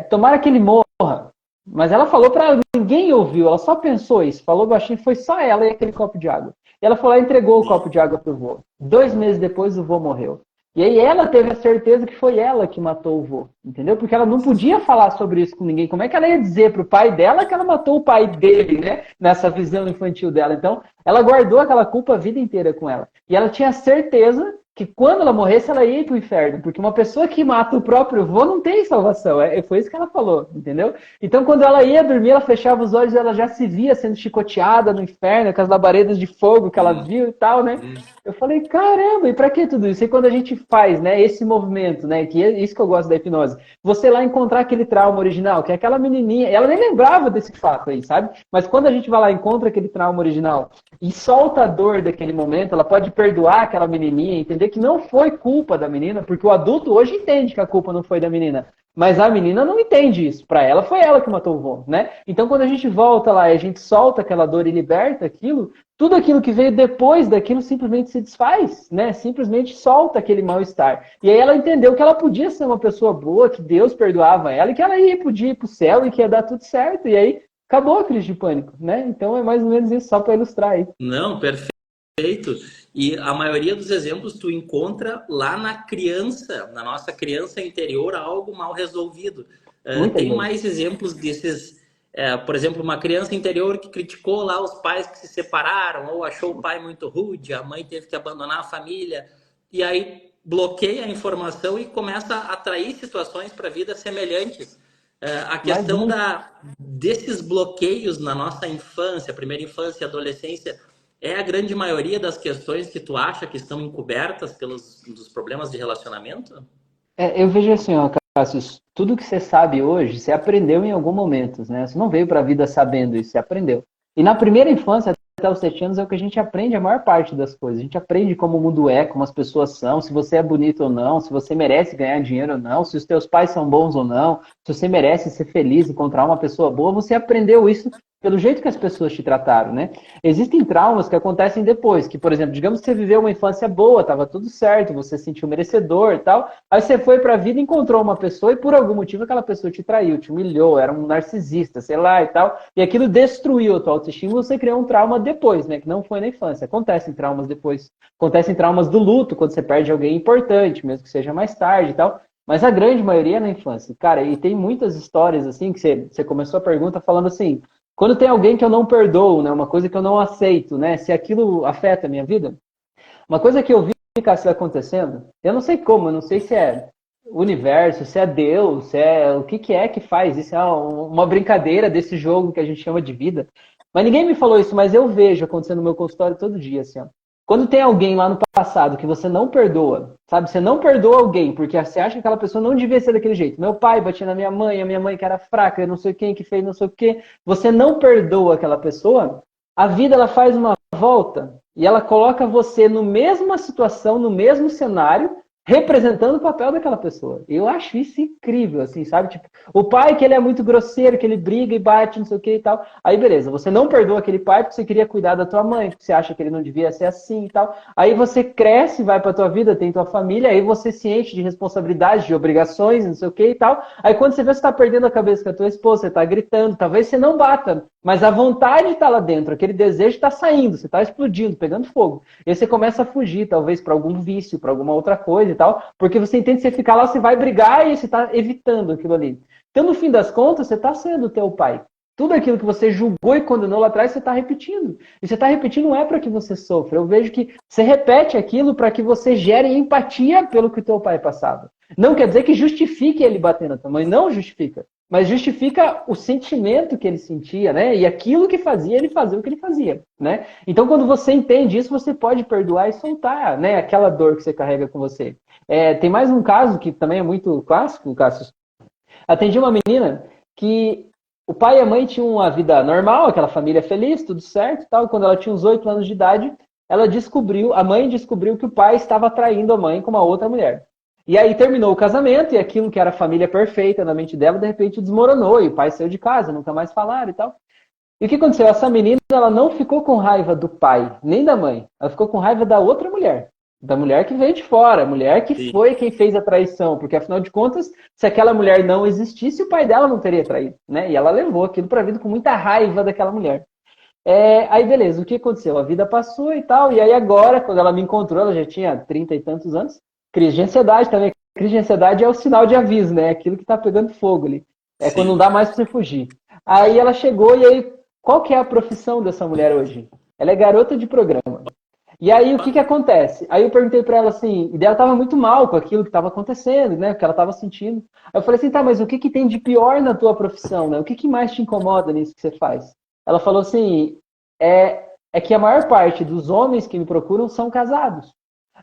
tomara que ele morra. Mas ela falou para ela, ninguém ouviu, ela só pensou isso, falou baixinho, foi só ela e aquele copo de água. E ela falou, entregou o copo de água pro vô. 2 meses depois, o vô morreu. E aí ela teve a certeza que foi ela que matou o vô, entendeu? Porque ela não podia falar sobre isso com ninguém. Como é que ela ia dizer pro pai dela que ela matou o pai dele, né? Nessa visão infantil dela. Então, ela guardou aquela culpa a vida inteira com ela. E ela tinha certeza que quando ela morresse, ela ia para o inferno, porque uma pessoa que mata o próprio vô não tem salvação. Foi isso que ela falou, entendeu? Então, quando ela ia dormir, ela fechava os olhos, ela já se via sendo chicoteada no inferno, com as labaredas de fogo que ela viu e tal, né? Eu falei, caramba, e para que tudo isso? E quando a gente faz, né, esse movimento, né, que é isso que eu gosto da hipnose, você lá encontrar aquele trauma original, que é aquela menininha, ela nem lembrava desse fato aí, sabe? Mas quando a gente vai lá e encontra aquele trauma original e solta a dor daquele momento, ela pode perdoar aquela menininha, entender que não foi culpa da menina, porque o adulto hoje entende que a culpa não foi da menina. Mas a menina não entende isso. Para ela, foi ela que matou o vô, né? Então, quando a gente volta lá e a gente solta aquela dor e liberta aquilo, tudo aquilo que veio depois daquilo simplesmente se desfaz, né? Simplesmente solta aquele mal-estar. E aí ela entendeu que ela podia ser uma pessoa boa, que Deus perdoava ela e que ela podia ir para o céu e que ia dar tudo certo. E aí acabou a crise de pânico, né? Então é mais ou menos isso, só para ilustrar aí. Não, perfeito. E a maioria dos exemplos tu encontra lá na criança, na nossa criança interior, algo mal resolvido. Tem mais exemplos desses, por exemplo, uma criança interior que criticou lá os pais que se separaram, ou achou o pai muito rude, a mãe teve que abandonar a família, e aí bloqueia a informação e começa a atrair situações para a vida semelhantes. A questão desses bloqueios na nossa infância, primeira infância e adolescência, é a grande maioria das questões que tu acha que estão encobertas dos problemas de relacionamento? Eu vejo assim, ó, Cássio, tudo que você sabe hoje, você aprendeu em algum momento, né? Você não veio para a vida sabendo isso, você aprendeu. E na primeira infância, até os 7 anos, é o que a gente aprende a maior parte das coisas. A gente aprende como o mundo é, como as pessoas são, se você é bonito ou não, se você merece ganhar dinheiro ou não, se os teus pais são bons ou não, se você merece ser feliz, encontrar uma pessoa boa, você aprendeu isso pelo jeito que as pessoas te trataram, né? Existem traumas que acontecem depois, que, por exemplo, digamos que você viveu uma infância boa, estava tudo certo, você se sentiu merecedor e tal, aí você foi para a vida, encontrou uma pessoa e por algum motivo aquela pessoa te traiu, te humilhou, era um narcisista, sei lá e tal, e aquilo destruiu a tua autoestima e você criou um trauma depois, né? Que não foi na infância. Acontecem traumas depois, acontecem traumas do luto, quando você perde alguém importante, mesmo que seja mais tarde e tal, mas a grande maioria é na infância. Cara, e tem muitas histórias assim, que você começou a pergunta falando assim, quando tem alguém que eu não perdoo, né, uma coisa que eu não aceito, né, se aquilo afeta a minha vida, uma coisa que eu vi Cássio, acontecendo, eu não sei como, eu não sei se é o universo, se é Deus, se é o que é que faz, isso é uma brincadeira desse jogo que a gente chama de vida, mas ninguém me falou isso, mas eu vejo acontecendo no meu consultório todo dia, assim, ó. Quando tem alguém lá no passado que você não perdoa, sabe? Você não perdoa alguém porque você acha que aquela pessoa não devia ser daquele jeito. Meu pai batia na minha mãe, a minha mãe que era fraca, eu não sei quem que fez não sei o quê. Você não perdoa aquela pessoa, a vida ela faz uma volta e ela coloca você no mesma situação, no mesmo cenário, representando o papel daquela pessoa. Eu acho isso incrível, assim, sabe? Tipo, o pai que ele é muito grosseiro, que ele briga e bate, não sei o que e tal. Aí, beleza, você não perdoa aquele pai porque você queria cuidar da tua mãe, porque você acha que ele não devia ser assim e tal. Aí você cresce, vai pra tua vida, tem tua família, aí você se enche de responsabilidades, de obrigações, não sei o que e tal. Aí quando você vê que você tá perdendo a cabeça com a tua esposa, você tá gritando, talvez você não bata, mas a vontade tá lá dentro, aquele desejo tá saindo, você tá explodindo, pegando fogo. E aí você começa a fugir, talvez, para algum vício, para alguma outra coisa e tal, porque você entende que você ficar lá, você vai brigar e você está evitando aquilo ali. Então, no fim das contas, você está sendo o teu pai. Tudo aquilo que você julgou e condenou lá atrás, você está repetindo. E você está repetindo não é para que você sofra. Eu vejo que você repete aquilo para que você gere empatia pelo que o teu pai passava. Não quer dizer que justifique ele bater na tua mãe, não justifica. Mas justifica o sentimento que ele sentia, né? E aquilo que fazia ele fazer o que ele fazia, né? Então, quando você entende isso, você pode perdoar e soltar, né? Aquela dor que você carrega com você. Tem mais um caso que também é muito clássico, Cássio. Atendi uma menina que o pai e a mãe tinham uma vida normal, aquela família feliz, tudo certo e tal. Quando ela tinha uns 8 anos de idade, a mãe descobriu que o pai estava traindo a mãe com uma outra mulher. E aí terminou o casamento e aquilo que era a família perfeita na mente dela, de repente desmoronou e o pai saiu de casa, nunca mais falaram e tal. E o que aconteceu? Essa menina, ela não ficou com raiva do pai, nem da mãe. Ela ficou com raiva da outra mulher. Da mulher que veio de fora, a mulher que foi quem fez a traição. Porque, afinal de contas, se aquela mulher não existisse, o pai dela não teria traído, né? E ela levou aquilo pra vida com muita raiva daquela mulher. Aí, beleza, o que aconteceu? A vida passou e tal. E aí agora, quando ela me encontrou, ela já tinha 30 e tantos anos, crise de ansiedade também. Crise de ansiedade é o sinal de aviso, né? Aquilo que tá pegando fogo ali. Quando não dá mais pra você fugir. Aí ela chegou e aí, qual que é a profissão dessa mulher hoje? Ela é garota de programa. E aí, o que que acontece? Aí eu perguntei pra ela assim, e ela tava muito mal com aquilo que tava acontecendo, né? O que ela tava sentindo. Aí eu falei assim, tá, mas o que que tem de pior na tua profissão, né? O que que mais te incomoda nisso que você faz? Ela falou assim, é que a maior parte dos homens que me procuram são casados.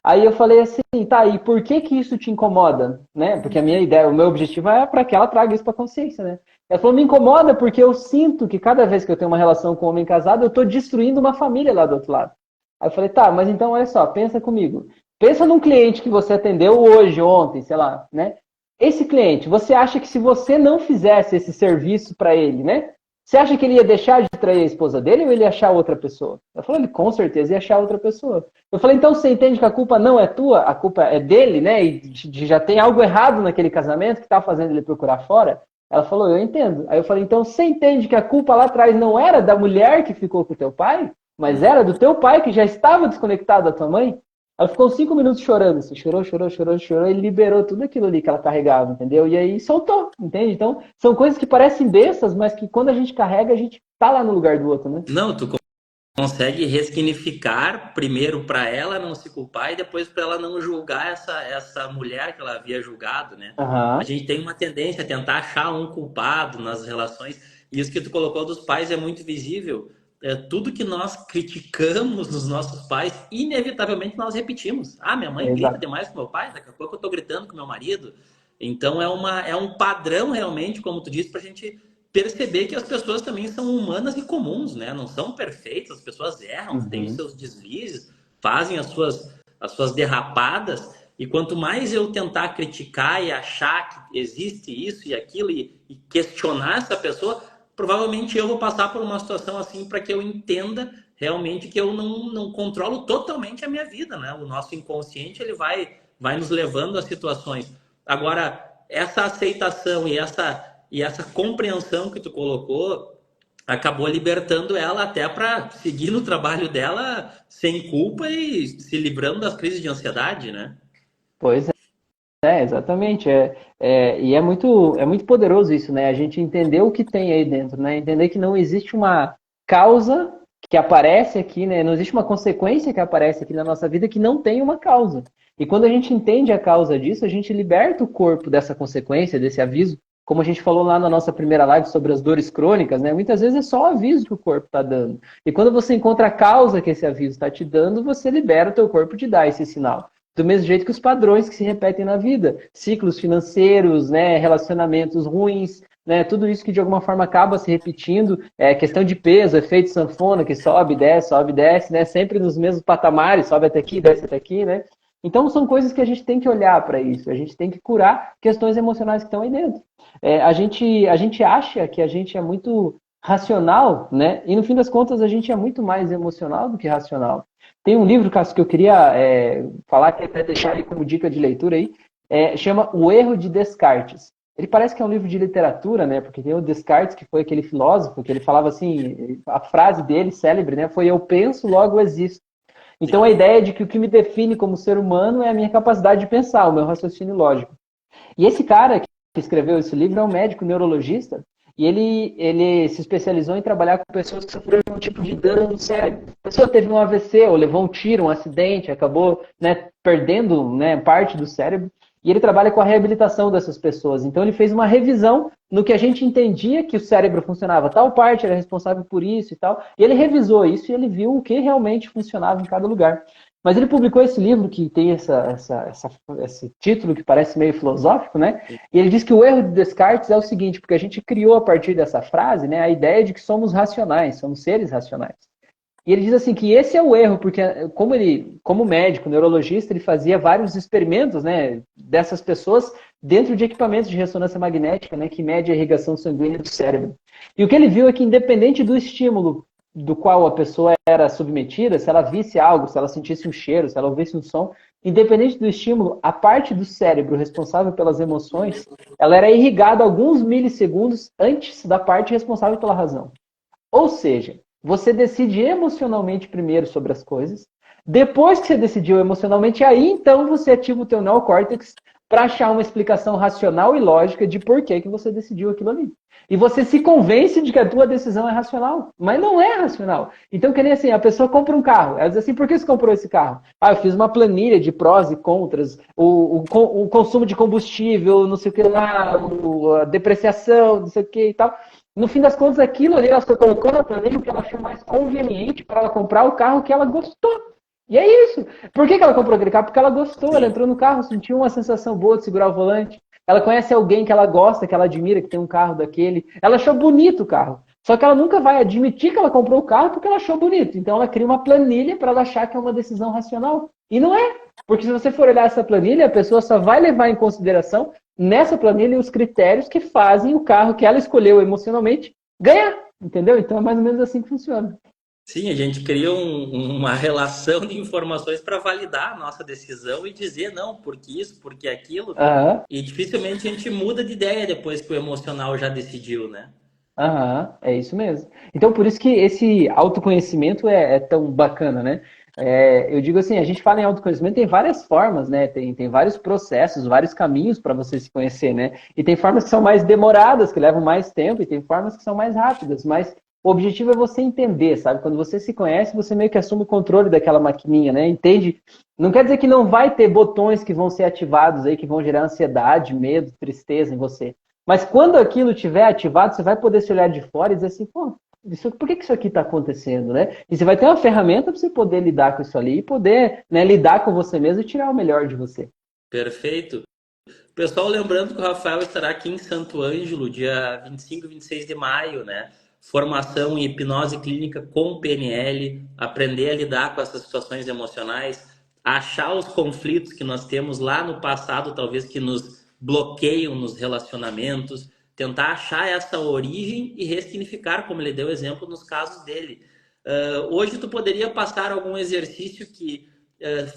Aí eu falei assim, tá, e por que que isso te incomoda, né? Porque a minha ideia, o meu objetivo é para que ela traga isso para consciência, né? Ela falou, me incomoda porque eu sinto que cada vez que eu tenho uma relação com um homem casado, eu estou destruindo uma família lá do outro lado. Aí eu falei, tá, mas então olha só, pensa comigo. Pensa num cliente que você atendeu hoje, ontem, sei lá, né? Esse cliente, você acha que se você não fizesse esse serviço para ele, né? Você acha que ele ia deixar de trair a esposa dele ou ele ia achar outra pessoa? Ela falou, ele com certeza ia achar outra pessoa. Eu falei, então você entende que a culpa não é tua, a culpa é dele, né? E já tem algo errado naquele casamento que está fazendo ele procurar fora? Ela falou, eu entendo. Aí eu falei, então você entende que a culpa lá atrás não era da mulher que ficou com o teu pai, mas era do teu pai que já estava desconectado da tua mãe? Ela ficou 5 minutos chorando, assim, chorou, chorou, chorou, chorou, e liberou tudo aquilo ali que ela carregava, entendeu? E aí soltou, entende? Então, são coisas que parecem bestas, mas que quando a gente carrega, a gente tá lá no lugar do outro, né? Não, tu consegue ressignificar primeiro para ela não se culpar e depois para ela não julgar essa mulher que ela havia julgado, né? A Aham, gente tem uma tendência a tentar achar um culpado nas relações, e isso que tu colocou dos pais é muito visível. Tudo que nós criticamos nos nossos pais, inevitavelmente nós repetimos. Ah, minha mãe grita exato. demais com meu pai, daqui a pouco eu tô gritando com meu marido. Então é um padrão realmente, como tu disse, para a gente perceber que as pessoas também são humanas e comuns, né? Não são perfeitas, as pessoas erram, têm os Uhum. seus deslizes, fazem as suas derrapadas, e quanto mais eu tentar criticar e achar que existe isso e aquilo e questionar essa pessoa, provavelmente eu vou passar por uma situação assim para que eu entenda realmente que eu não controlo totalmente a minha vida, né? O nosso inconsciente ele vai nos levando a situações. Agora, essa aceitação e essa compreensão que tu colocou acabou libertando ela até para seguir no trabalho dela sem culpa e se livrando das crises de ansiedade, né? Pois exatamente. E é muito poderoso isso, né? A gente entender o que tem aí dentro, né? Entender que não existe uma causa que aparece aqui, né? Não existe uma consequência que aparece aqui na nossa vida que não tem uma causa. E quando a gente entende a causa disso, a gente liberta o corpo dessa consequência, desse aviso. Como a gente falou lá na nossa primeira live sobre as dores crônicas, né? Muitas vezes é só o aviso que o corpo está dando. E quando você encontra a causa que esse aviso está te dando, você libera o teu corpo de dar esse sinal. Do mesmo jeito que os padrões que se repetem na vida, ciclos financeiros, né, relacionamentos ruins, né, tudo isso que de alguma forma acaba se repetindo, questão de peso, efeito sanfona, que sobe, desce, né, sempre nos mesmos patamares, sobe até aqui, desce até aqui, né? Então são coisas que a gente tem que olhar para isso, a gente tem que curar questões emocionais que estão aí dentro. A gente acha que a gente é muito racional, né? E no fim das contas a gente é muito mais emocional do que racional. Tem um livro, Cássio, que eu queria falar, que até deixar ele como dica de leitura aí, chama O Erro de Descartes. Ele parece que é um livro de literatura, né? Porque tem o Descartes, que foi aquele filósofo, que ele falava assim, a frase dele, célebre, né? Foi eu penso, logo existo. Então a Sim. ideia de que o que me define como ser humano é a minha capacidade de pensar, o meu raciocínio lógico. E esse cara que escreveu esse livro é um médico neurologista e ele se especializou em trabalhar com pessoas que sofreram um tipo de dano no cérebro. A pessoa teve um AVC ou levou um tiro, um acidente, acabou, né, perdendo, né, parte do cérebro. E ele trabalha com a reabilitação dessas pessoas. Então ele fez uma revisão no que a gente entendia que o cérebro funcionava. Tal parte era responsável por isso e tal. E ele revisou isso e ele viu o que realmente funcionava em cada lugar. Mas ele publicou esse livro que tem esse título que parece meio filosófico, né? E ele diz que o erro de Descartes é o seguinte, porque a gente criou a partir dessa frase, né, a ideia de que somos racionais, somos seres racionais. E ele diz assim que esse é o erro, porque como médico, neurologista, ele fazia vários experimentos, né, dessas pessoas dentro de equipamentos de ressonância magnética, né, que mede a irrigação sanguínea do cérebro. E o que ele viu é que independente do estímulo do qual a pessoa era submetida, se ela visse algo, se ela sentisse um cheiro, se ela ouvisse um som, independente do estímulo, a parte do cérebro responsável pelas emoções, ela era irrigada alguns milissegundos antes da parte responsável pela razão. Ou seja, você decide emocionalmente primeiro sobre as coisas. Depois que você decidiu emocionalmente, aí então você ativa o teu neocórtex para achar uma explicação racional e lógica de por que você decidiu aquilo ali. E você se convence de que a tua decisão é racional, mas não é racional. Então, que nem assim, a pessoa compra um carro, ela diz assim, por que você comprou esse carro? Ah, eu fiz uma planilha de prós e contras, o consumo de combustível, não sei o que lá, a depreciação, não sei o que e tal. No fim das contas, aquilo ali ela só colocou na planilha porque ela achou mais conveniente para ela comprar o carro que ela gostou. E é isso. Por que ela comprou aquele carro? Porque ela gostou, ela entrou no carro, sentiu uma sensação boa de segurar o volante. Ela conhece alguém que ela gosta, que ela admira, que tem um carro daquele. Ela achou bonito o carro. Só que ela nunca vai admitir que ela comprou o carro porque ela achou bonito. Então ela cria uma planilha para ela achar que é uma decisão racional. E não é. Porque se você for olhar essa planilha, a pessoa só vai levar em consideração nessa planilha os critérios que fazem o carro que ela escolheu emocionalmente ganhar. Entendeu? Então é mais ou menos assim que funciona. Sim, a gente cria uma relação de informações para validar a nossa decisão e dizer não, porque isso, porque aquilo. Aham. E dificilmente a gente muda de ideia depois que o emocional já decidiu, né? Aham, é isso mesmo. Então, por isso que esse autoconhecimento é tão bacana, né? Eu digo assim, a gente fala em autoconhecimento, tem várias formas, né? Tem vários processos, vários caminhos para você se conhecer, né? E tem formas que são mais demoradas, que levam mais tempo, e tem formas que são mais rápidas, mas o objetivo é você entender, sabe? Quando você se conhece, você meio que assume o controle daquela maquininha, né? Entende? Não quer dizer que não vai ter botões que vão ser ativados aí, que vão gerar ansiedade, medo, tristeza em você. Mas quando aquilo estiver ativado, você vai poder se olhar de fora e dizer assim, pô, por que isso aqui está acontecendo, né? E você vai ter uma ferramenta para você poder lidar com isso ali e poder, né, lidar com você mesmo e tirar o melhor de você. Perfeito. Pessoal, lembrando que o Rafael estará aqui em Santo Ângelo, dia 25 e 26 de maio, né? Formação em hipnose clínica com PNL, aprender a lidar com essas situações emocionais, achar os conflitos que nós temos lá no passado, talvez que nos bloqueiam nos relacionamentos, tentar achar essa origem e ressignificar, como ele deu exemplo nos casos dele. Hoje tu poderia passar algum exercício que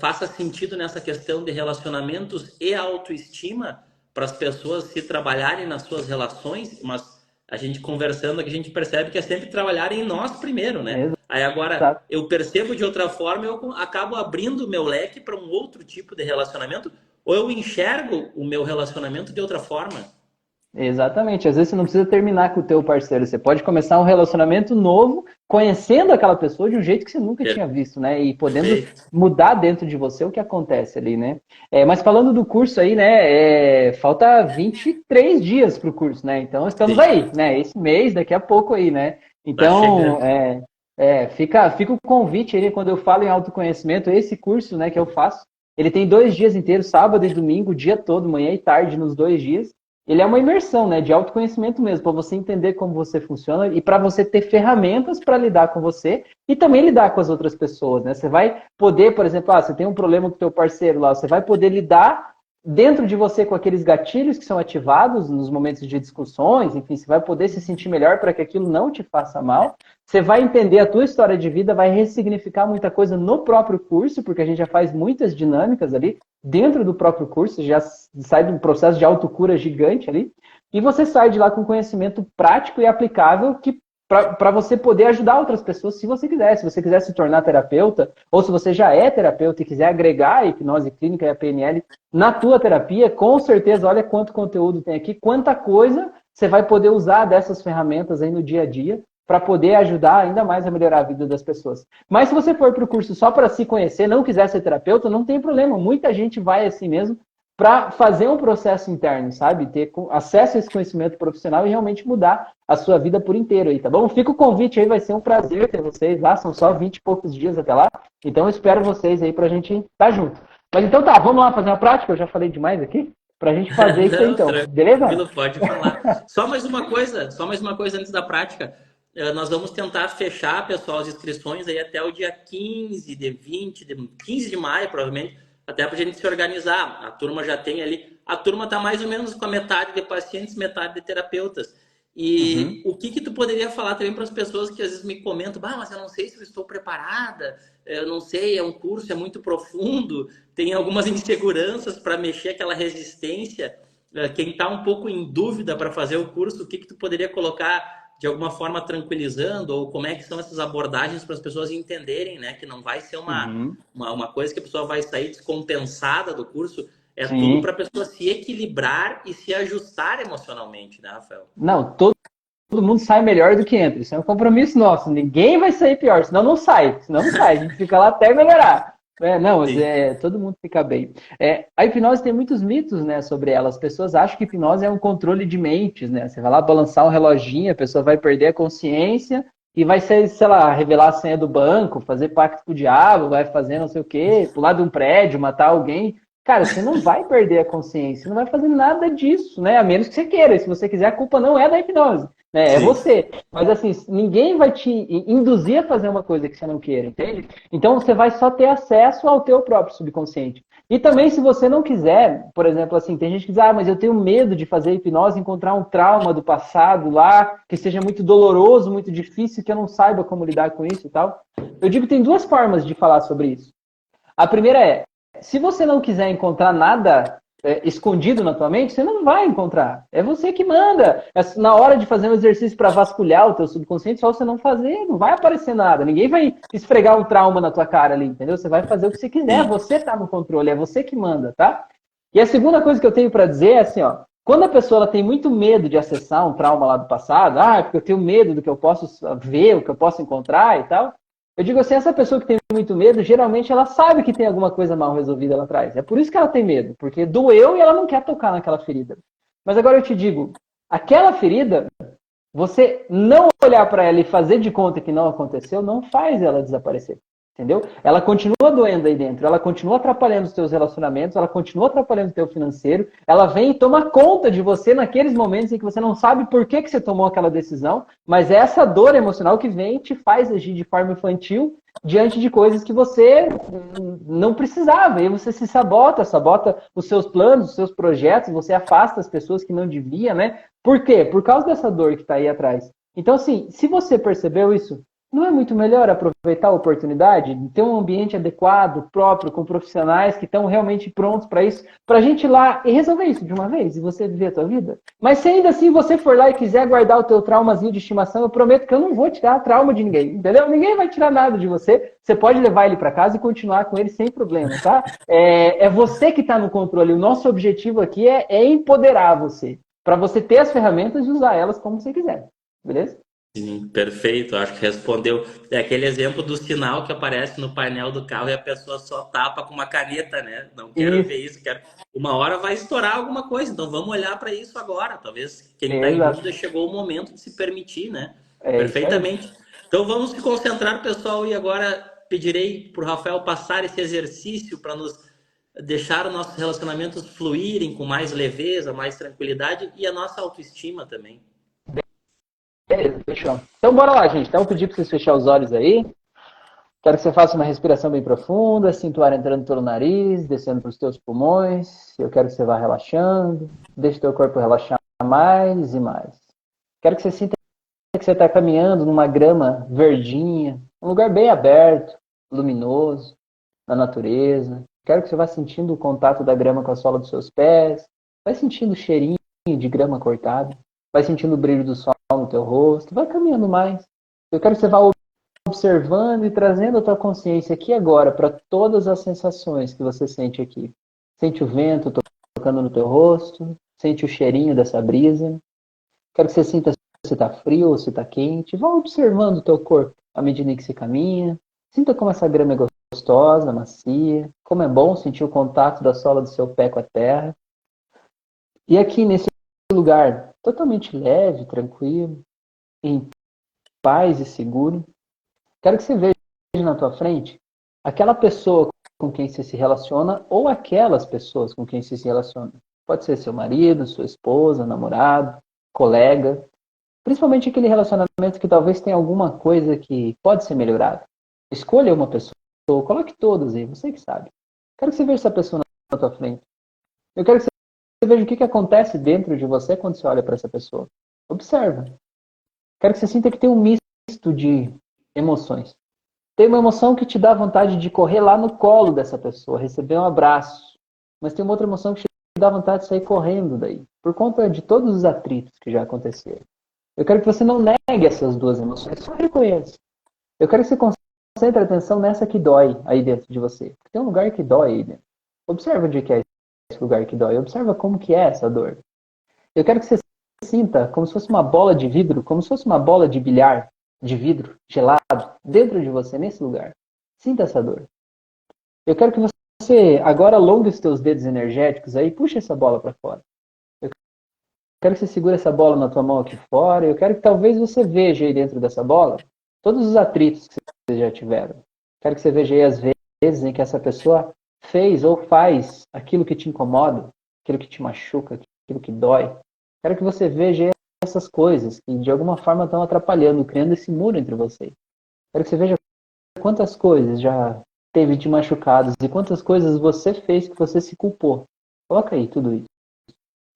faça sentido nessa questão de relacionamentos e autoestima para as pessoas se trabalharem nas suas relações, mas a gente conversando aqui, a gente percebe que é sempre trabalhar em nós primeiro, né? Aí agora Exato. eu percebo de outra forma, eu acabo abrindo o meu leque para um outro tipo de relacionamento, ou eu enxergo o meu relacionamento de outra forma. Exatamente. Às vezes você não precisa terminar com o teu parceiro. Você pode começar um relacionamento novo, conhecendo aquela pessoa de um jeito que você nunca tinha visto, né? E podendo Perfeito. mudar dentro de você o que acontece ali, né? Mas falando do curso aí, né? Falta 23 dias para o curso, né? Então estamos Sim, aí, né? Esse mês, daqui a pouco aí, né? tá Então, chegando. fica o convite aí, quando eu falo em autoconhecimento, esse curso, né, que eu faço, ele tem 2 dias inteiros, sábado e domingo, o dia todo, manhã e tarde, nos 2 dias. Ele é uma imersão, né, de autoconhecimento mesmo, para você entender como você funciona e para você ter ferramentas para lidar com você e também lidar com as outras pessoas, né? Você vai poder, por exemplo, você tem um problema com o teu parceiro lá, você vai poder lidar dentro de você com aqueles gatilhos que são ativados nos momentos de discussões, enfim, você vai poder se sentir melhor para que aquilo não te faça mal. Você vai entender a tua história de vida, vai ressignificar muita coisa no próprio curso, porque a gente já faz muitas dinâmicas ali dentro do próprio curso, já sai de um processo de autocura gigante ali, e você sai de lá com conhecimento prático e aplicável que para você poder ajudar outras pessoas se você quiser. Se você quiser se tornar terapeuta, ou se você já é terapeuta e quiser agregar a hipnose clínica e a PNL na tua terapia, com certeza, olha quanto conteúdo tem aqui, quanta coisa você vai poder usar dessas ferramentas aí no dia a dia para poder ajudar ainda mais a melhorar a vida das pessoas. Mas se você for para o curso só para se conhecer, não quiser ser terapeuta, não tem problema. Muita gente vai assim mesmo para fazer um processo interno, sabe? Ter acesso a esse conhecimento profissional e realmente mudar a sua vida por inteiro aí, tá bom? Fica o convite aí, vai ser um prazer ter vocês lá, são só 20 e poucos dias até lá, então eu espero vocês aí pra gente estar junto. Mas então tá, vamos lá fazer uma prática, eu já falei demais aqui, pra gente fazer isso aí Não, então, beleza? tranquilo, pode falar. Só mais uma coisa antes da prática. Nós vamos tentar fechar, pessoal, as inscrições aí até o dia 15 de maio, provavelmente, até para a gente se organizar. A turma já tem ali, a turma está mais ou menos com a metade de pacientes, metade de terapeutas. E Uhum. o que tu poderia falar também para as pessoas que às vezes me comentam, mas eu não sei se eu estou preparada, eu não sei, é um curso, é muito profundo, tem algumas inseguranças para mexer aquela resistência. Quem está um pouco em dúvida para fazer o curso, o que tu poderia colocar de alguma forma tranquilizando, ou como é que são essas abordagens para as pessoas entenderem, né? Que não vai ser Uhum. uma coisa que a pessoa vai sair descompensada do curso. É tudo Sim. para a pessoa se equilibrar e se ajustar emocionalmente, né, Rafael? Não, todo mundo sai melhor do que entra. Isso é um compromisso nosso. Ninguém vai sair pior, senão não sai. Senão não sai. A gente fica lá até melhorar. Não, mas Sim. todo mundo fica bem. A hipnose tem muitos mitos, né, sobre ela. As pessoas acham que hipnose é um controle de mentes, né? Você vai lá balançar um reloginho, a pessoa vai perder a consciência e vai ser, sei lá, revelar a senha do banco, fazer pacto com o diabo, vai fazer não sei o quê, pular de um prédio, matar alguém. Cara, você não vai perder a consciência, você não vai fazer nada disso, né? A menos que você queira. E se você quiser, a culpa não é da hipnose, né? É Sim. você. Mas assim, ninguém vai te induzir a fazer uma coisa que você não queira, entende? Então você vai só ter acesso ao teu próprio subconsciente. E também, se você não quiser, por exemplo, assim, tem gente que diz, mas eu tenho medo de fazer hipnose, encontrar um trauma do passado lá, que seja muito doloroso, muito difícil, que eu não saiba como lidar com isso e tal. Eu digo que tem duas formas de falar sobre isso. A primeira é, se você não quiser encontrar nada escondido na tua mente, você não vai encontrar. É você que manda. Na hora de fazer um exercício para vasculhar o teu subconsciente, só você não fazer, não vai aparecer nada. Ninguém vai esfregar um trauma na tua cara ali, entendeu? Você vai fazer o que você quiser. Sim. Você tá no controle, é você que manda, tá? E a segunda coisa que eu tenho para dizer é assim, ó. Quando a pessoa ela tem muito medo de acessar um trauma lá do passado, porque eu tenho medo do que eu posso ver, o que eu posso encontrar e tal. Eu digo assim, essa pessoa que tem muito medo, geralmente ela sabe que tem alguma coisa mal resolvida lá atrás. É por isso que ela tem medo, porque doeu e ela não quer tocar naquela ferida. Mas agora eu te digo, aquela ferida, você não olhar para ela e fazer de conta que não aconteceu, não faz ela desaparecer. Entendeu? Ela continua doendo aí dentro, ela continua atrapalhando os teus relacionamentos, ela continua atrapalhando o teu financeiro, ela vem e toma conta de você naqueles momentos em que você não sabe por que você tomou aquela decisão, mas é essa dor emocional que vem e te faz agir de forma infantil diante de coisas que você não precisava. E aí você se sabota os seus planos, os seus projetos, você afasta as pessoas que não devia, né? Por quê? Por causa dessa dor que está aí atrás. Então, assim, se você percebeu isso, não é muito melhor aproveitar a oportunidade, ter um ambiente adequado, próprio, com profissionais que estão realmente prontos para isso, para a gente ir lá e resolver isso de uma vez e você viver a tua vida? Mas se ainda assim você for lá e quiser guardar o teu traumazinho de estimação, eu prometo que eu não vou tirar trauma de ninguém, entendeu? Ninguém vai tirar nada de você. Você pode levar ele para casa e continuar com ele sem problema, tá? É você que está no controle. O nosso objetivo aqui é empoderar você, para você ter as ferramentas e usar elas como você quiser, beleza? Sim, perfeito. Acho que respondeu. É aquele exemplo do sinal que aparece no painel do carro e a pessoa só tapa com uma caneta, né? Não quero ver Isso, isso, quero. Uma hora vai estourar alguma coisa, então vamos olhar para isso agora. Talvez quem está em exato. dúvida chegou o momento de se permitir, né? É isso aí. Perfeitamente. Então vamos se concentrar, pessoal, e agora pedirei para o Rafael passar esse exercício para nos deixar os nossos relacionamentos fluírem com mais leveza, mais tranquilidade e a nossa autoestima também. Beleza, fechou. Então bora lá, gente. Então eu pedi para vocês fechar os olhos aí. Quero que você faça uma respiração bem profunda, sinta o ar entrando pelo nariz, descendo para os teus pulmões. Eu quero que você vá relaxando. Deixe teu corpo relaxar mais e mais. Quero que você sinta que você está caminhando numa grama verdinha, um lugar bem aberto, luminoso, na natureza. Quero que você vá sentindo o contato da grama com a sola dos seus pés. Vai sentindo o cheirinho de grama cortada. Vai sentindo o brilho do sol no teu rosto. Vai caminhando mais. Eu quero que você vá observando e trazendo a tua consciência aqui agora para todas as sensações que você sente aqui. Sente o vento tocando no teu rosto, sente o cheirinho dessa brisa. Quero que você sinta se está frio ou se está quente. Vá observando o teu corpo à medida em que você caminha. Sinta como essa grama é gostosa, macia. Como é bom sentir o contato da sola do seu pé com a terra. E aqui nesse lugar totalmente leve, tranquilo, em paz e seguro, quero que você veja na tua frente aquela pessoa com quem você se relaciona ou aquelas pessoas com quem você se relaciona. Pode ser seu marido, sua esposa, namorado, colega. Principalmente aquele relacionamento que talvez tenha alguma coisa que pode ser melhorada. Escolha uma pessoa, coloque todas aí, você que sabe. Quero que você veja essa pessoa na tua frente. Eu quero que você veja o que acontece dentro de você quando você olha para essa pessoa. Observa. Quero que você sinta que tem um misto de emoções. Tem uma emoção que te dá vontade de correr lá no colo dessa pessoa, receber um abraço. Mas tem uma outra emoção que te dá vontade de sair correndo daí, por conta de todos os atritos que já aconteceram. Eu quero que você não negue essas duas emoções, só reconheça. Eu quero que você concentre a atenção nessa que dói aí dentro de você. Tem um lugar que dói aí dentro. Observa onde que é esse lugar que dói. Observa como que é essa dor. Eu quero que você sinta como se fosse uma bola de vidro, como se fosse uma bola de bilhar de vidro gelado dentro de você, nesse lugar. Sinta essa dor. Eu quero que você agora alongue os teus dedos energéticos aí, puxa essa bola para fora. Eu quero que você segure essa bola na tua mão aqui fora. Eu quero que talvez você veja aí dentro dessa bola todos os atritos que vocês já tiveram. Quero que você veja aí as vezes em que essa pessoa fez ou faz aquilo que te incomoda, aquilo que te machuca, aquilo que dói. Quero que você veja essas coisas que de alguma forma estão atrapalhando, criando esse muro entre vocês. Quero que você veja quantas coisas já teve de machucados e quantas coisas você fez que você se culpou. Coloca aí tudo isso.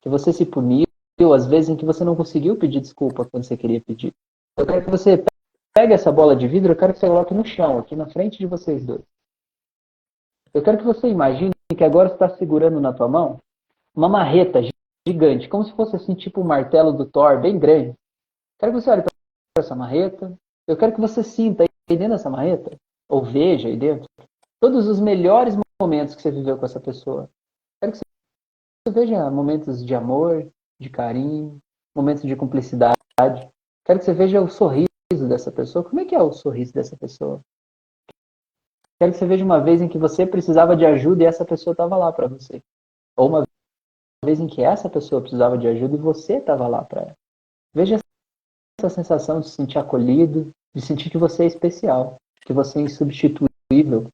Que você se puniu, às vezes em que você não conseguiu pedir desculpa quando você queria pedir. Eu quero que você pegue essa bola de vidro, eu quero que você coloque no chão, aqui na frente de vocês dois. Eu quero que você imagine que agora você está segurando na tua mão uma marreta gigante, como se fosse assim, tipo o martelo do Thor, bem grande. Quero que você olhe para essa marreta. Eu quero que você sinta aí dentro dessa marreta, ou veja aí dentro, todos os melhores momentos que você viveu com essa pessoa. Quero que você veja momentos de amor, de carinho, momentos de cumplicidade. Quero que você veja o sorriso dessa pessoa. Como é que é o sorriso dessa pessoa? Quero que você veja uma vez em que você precisava de ajuda e essa pessoa estava lá para você. Ou uma vez em que essa pessoa precisava de ajuda e você estava lá para ela. Veja essa sensação de se sentir acolhido, de sentir que você é especial, que você é insubstituível,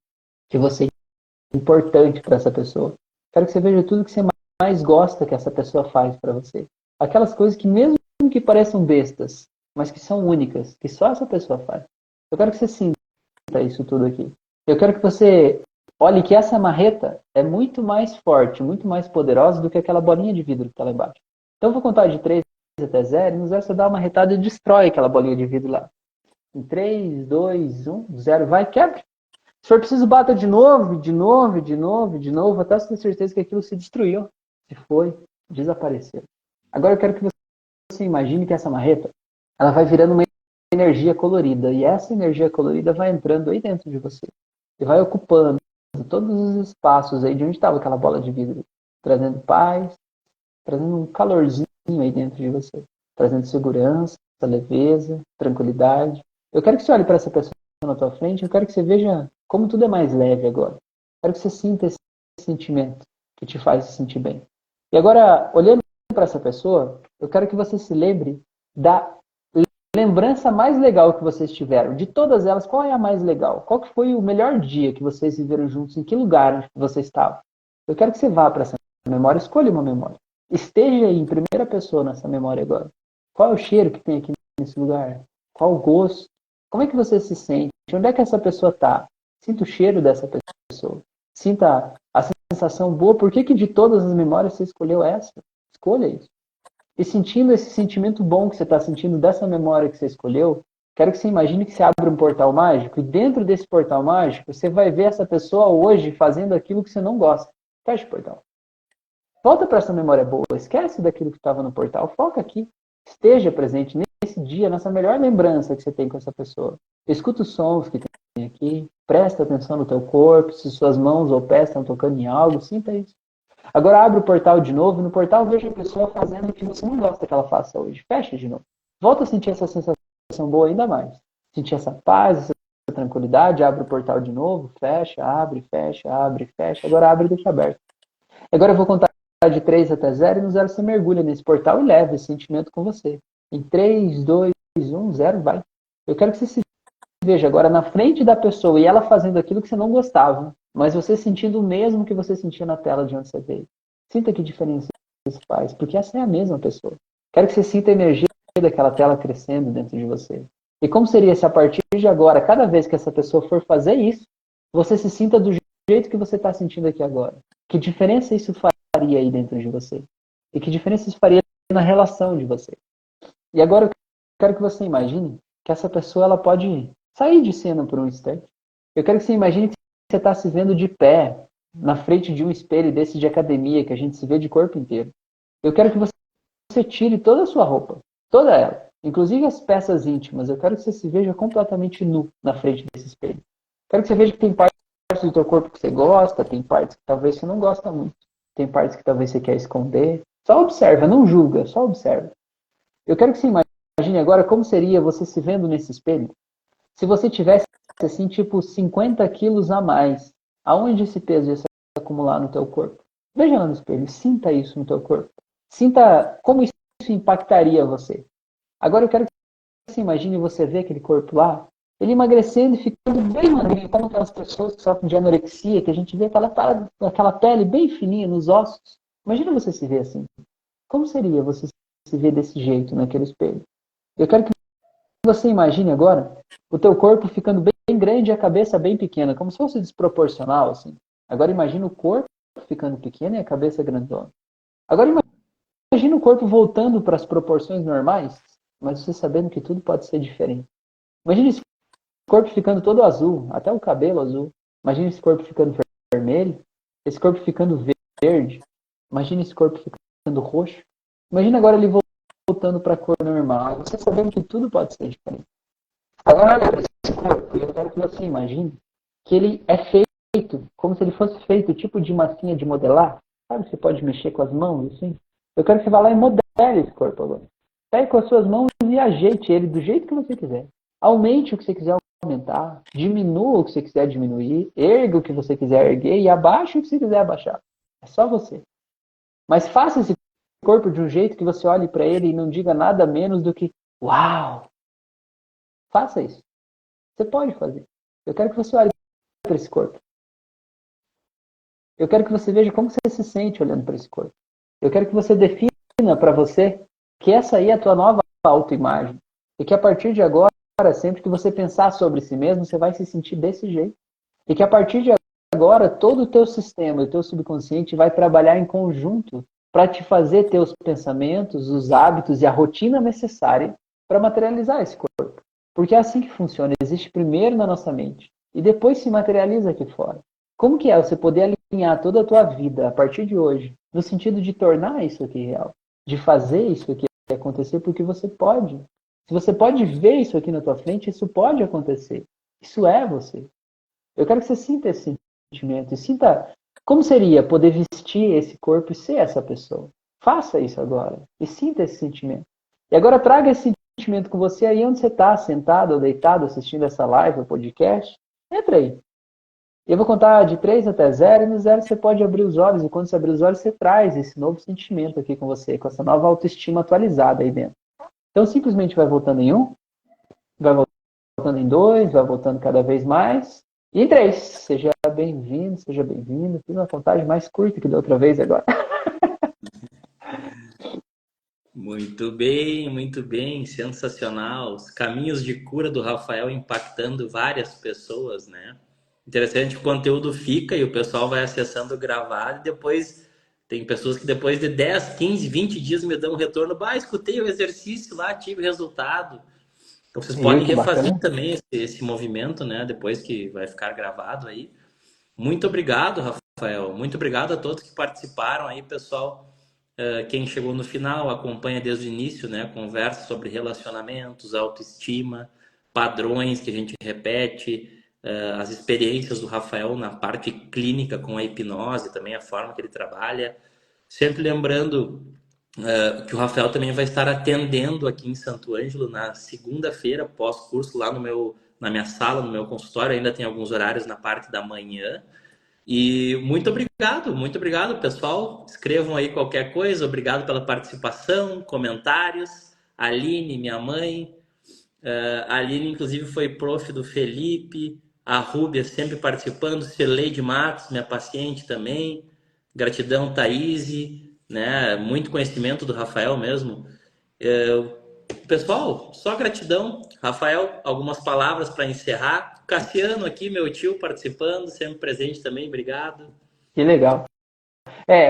que você é importante para essa pessoa. Quero que você veja tudo que você mais gosta que essa pessoa faz para você. Aquelas coisas que mesmo que pareçam bestas, mas que são únicas, que só essa pessoa faz. Eu quero que você sinta isso tudo aqui. Eu quero que você olhe que essa marreta é muito mais forte, muito mais poderosa do que aquela bolinha de vidro que está lá embaixo. Então eu vou contar de 3 até 0, e no 0 você dá uma retada e destrói aquela bolinha de vidro lá. Em 3, 2, 1, 0, vai, quebra. Se for preciso, bata de novo, de novo, de novo, de novo, até você ter certeza que aquilo se destruiu, se foi, desapareceu. Agora eu quero que você imagine que essa marreta, ela vai virando uma energia colorida, e essa energia colorida vai entrando aí dentro de você, e vai ocupando todos os espaços aí de onde estava aquela bola de vidro, trazendo paz, trazendo um calorzinho aí dentro de você, trazendo segurança, leveza, tranquilidade. Eu quero que você olhe para essa pessoa na tua frente, eu quero que você veja como tudo é mais leve agora. Eu quero que você sinta esse sentimento que te faz se sentir bem. E agora, olhando para essa pessoa, eu quero que você se lembre da lembrança mais legal que vocês tiveram. De todas elas, qual é a mais legal? Qual que foi o melhor dia que vocês viveram juntos? Em que lugar você estava? Eu quero que você vá para essa memória, escolha uma memória. Esteja aí em primeira pessoa nessa memória agora. Qual é o cheiro que tem aqui nesse lugar? Qual o gosto? Como é que você se sente? Onde é que essa pessoa está? Sinta o cheiro dessa pessoa. Sinta a sensação boa. Por que de todas as memórias você escolheu essa? Escolha isso. E sentindo esse sentimento bom que você está sentindo dessa memória que você escolheu, quero que você imagine que você abre um portal mágico e dentro desse portal mágico você vai ver essa pessoa hoje fazendo aquilo que você não gosta. Fecha o portal. Volta para essa memória boa. Esquece daquilo que estava no portal. Foca aqui. Esteja presente nesse dia, nessa melhor lembrança que você tem com essa pessoa. Escuta os sons que tem aqui. Presta atenção no teu corpo. Se suas mãos ou pés estão tocando em algo, sinta isso. Agora abre o portal de novo. No portal veja a pessoa fazendo o que você não gosta que ela faça hoje. Fecha de novo. Volta a sentir essa sensação boa ainda mais. Sentir essa paz, essa tranquilidade. Abre o portal de novo. Fecha, abre, fecha, abre, fecha. Agora abre e deixa aberto. Agora eu vou contar de 3 até 0 e no 0 você mergulha nesse portal e leva esse sentimento com você. Em 3, 2, 1, 0, vai. Eu quero que você se veja agora na frente da pessoa e ela fazendo aquilo que você não gostava, mas você sentindo o mesmo que você sentia na tela de onde você veio. Sinta que diferença isso faz, porque essa é a mesma pessoa. Quero que você sinta a energia daquela tela crescendo dentro de você. E como seria se a partir de agora, cada vez que essa pessoa for fazer isso, você se sinta do jeito que você está sentindo aqui agora? Que diferença isso faria aí dentro de você? E que diferença isso faria na relação de você? E agora eu quero que você imagine que essa pessoa ela pode sair de cena por um instante. Eu quero que você imagine que você está se vendo de pé na frente de um espelho desse de academia que a gente se vê de corpo inteiro. Eu quero que você tire toda a sua roupa, toda ela, inclusive as peças íntimas. Eu quero que você se veja completamente nu na frente desse espelho. Quero que você veja que tem partes do teu corpo que você gosta, tem partes que talvez você não gosta muito. tem partes que talvez você quer esconder. Só observa, não julga, só observa. Eu quero que você imagine agora como seria você se vendo nesse espelho. Se você tivesse, assim, tipo, 50 quilos a mais, aonde esse peso ia se acumular no teu corpo? Veja lá no espelho, sinta isso no teu corpo. Sinta como isso impactaria você. Agora eu quero que você imagine você ver aquele corpo lá, ele emagrecendo e ficando bem magrinho, como aquelas pessoas que sofrem de anorexia, que a gente vê aquela pele bem fininha nos ossos. Imagina você se ver assim. Como seria você se ver desse jeito naquele espelho? Eu quero que você imagine agora o teu corpo ficando bem grande e a cabeça bem pequena, como se fosse desproporcional, assim. Agora imagina o corpo ficando pequeno e a cabeça grandona. Agora imagina o corpo voltando para as proporções normais, mas você sabendo que tudo pode ser diferente. Imagina esse corpo ficando todo azul, até o cabelo azul. Imagina esse corpo ficando vermelho, esse corpo ficando verde. Imagina esse corpo ficando roxo. Imagina agora ele voltando para a cor normal. Você sabendo que tudo pode ser diferente. Agora olha para esse corpo e eu quero que você imagine que ele é feito como se ele fosse feito tipo de massinha de modelar. Sabe, você pode mexer com as mãos assim. Eu quero que você vá lá e modele esse corpo agora. Pegue com as suas mãos e ajeite ele do jeito que você quiser. Aumente o que você quiser aumentar, diminua o que você quiser diminuir, erga o que você quiser erguer e abaixe o que você quiser abaixar. É só você. Mas faça esse corpo de um jeito que você olhe para ele e não diga nada menos do que uau! Faça isso. Você pode fazer. Eu quero que você olhe para esse corpo. Eu quero que você veja como você se sente olhando para esse corpo. Eu quero que você defina para você que essa aí é a tua nova autoimagem. E que a partir de agora, sempre que você pensar sobre si mesmo, você vai se sentir desse jeito. E que a partir de agora, todo o teu sistema, o teu subconsciente vai trabalhar em conjunto para te fazer ter os pensamentos, os hábitos e a rotina necessária para materializar esse corpo. Porque é assim que funciona. Existe primeiro na nossa mente e depois se materializa aqui fora. Como que é você poder alinhar toda a tua vida a partir de hoje, no sentido de tornar isso aqui real, de fazer isso aqui acontecer, porque você pode. Se você pode ver isso aqui na tua frente, isso pode acontecer. Isso é você. Eu quero que você sinta esse sentimento e sinta como seria poder vestir esse corpo e ser essa pessoa. Faça isso agora e sinta esse sentimento. E agora traga esse sentimento com você aí onde você está, sentado ou deitado, assistindo essa live ou podcast. Entra aí. Eu vou contar de 3 até 0 e no 0 você pode abrir os olhos. E quando você abrir os olhos, você traz esse novo sentimento aqui com você, com essa nova autoestima atualizada aí dentro. Então simplesmente vai voltando em 1, vai voltando em 2, vai voltando cada vez mais. E em 3, seja bem-vindo, seja bem-vindo. Fiz uma contagem mais curta que da outra vez agora. Muito bem, sensacional. Os caminhos de cura do Rafael impactando várias pessoas, né? Interessante, o conteúdo fica e o pessoal vai acessando gravado e depois tem pessoas que depois de 10, 15, 20 dias me dão um retorno. Escutei o exercício lá, tive resultado. Então vocês podem refazer também esse movimento, né? Depois que vai ficar gravado aí. Muito obrigado, Rafael. Muito obrigado a todos que participaram aí, pessoal. Quem chegou no final acompanha desde o início, né? Conversa sobre relacionamentos, autoestima, padrões que a gente repete, as experiências do Rafael na parte clínica com a hipnose, também a forma que ele trabalha. Sempre lembrando que o Rafael também vai estar atendendo aqui em Santo Ângelo na segunda-feira, pós-curso, lá na minha sala, no meu consultório. Ainda tem alguns horários na parte da manhã. E muito obrigado, pessoal. Escrevam aí qualquer coisa. Obrigado pela participação, comentários. Aline, minha mãe. A Aline, inclusive, foi prof do Felipe. A Rúbia sempre participando. Cirleide Matos, minha paciente também. Gratidão, Thaís, né? Muito conhecimento do Rafael mesmo. Pessoal, só gratidão. Rafael, algumas palavras para encerrar. Cassiano aqui, meu tio, participando, sempre presente também, obrigado. Que legal.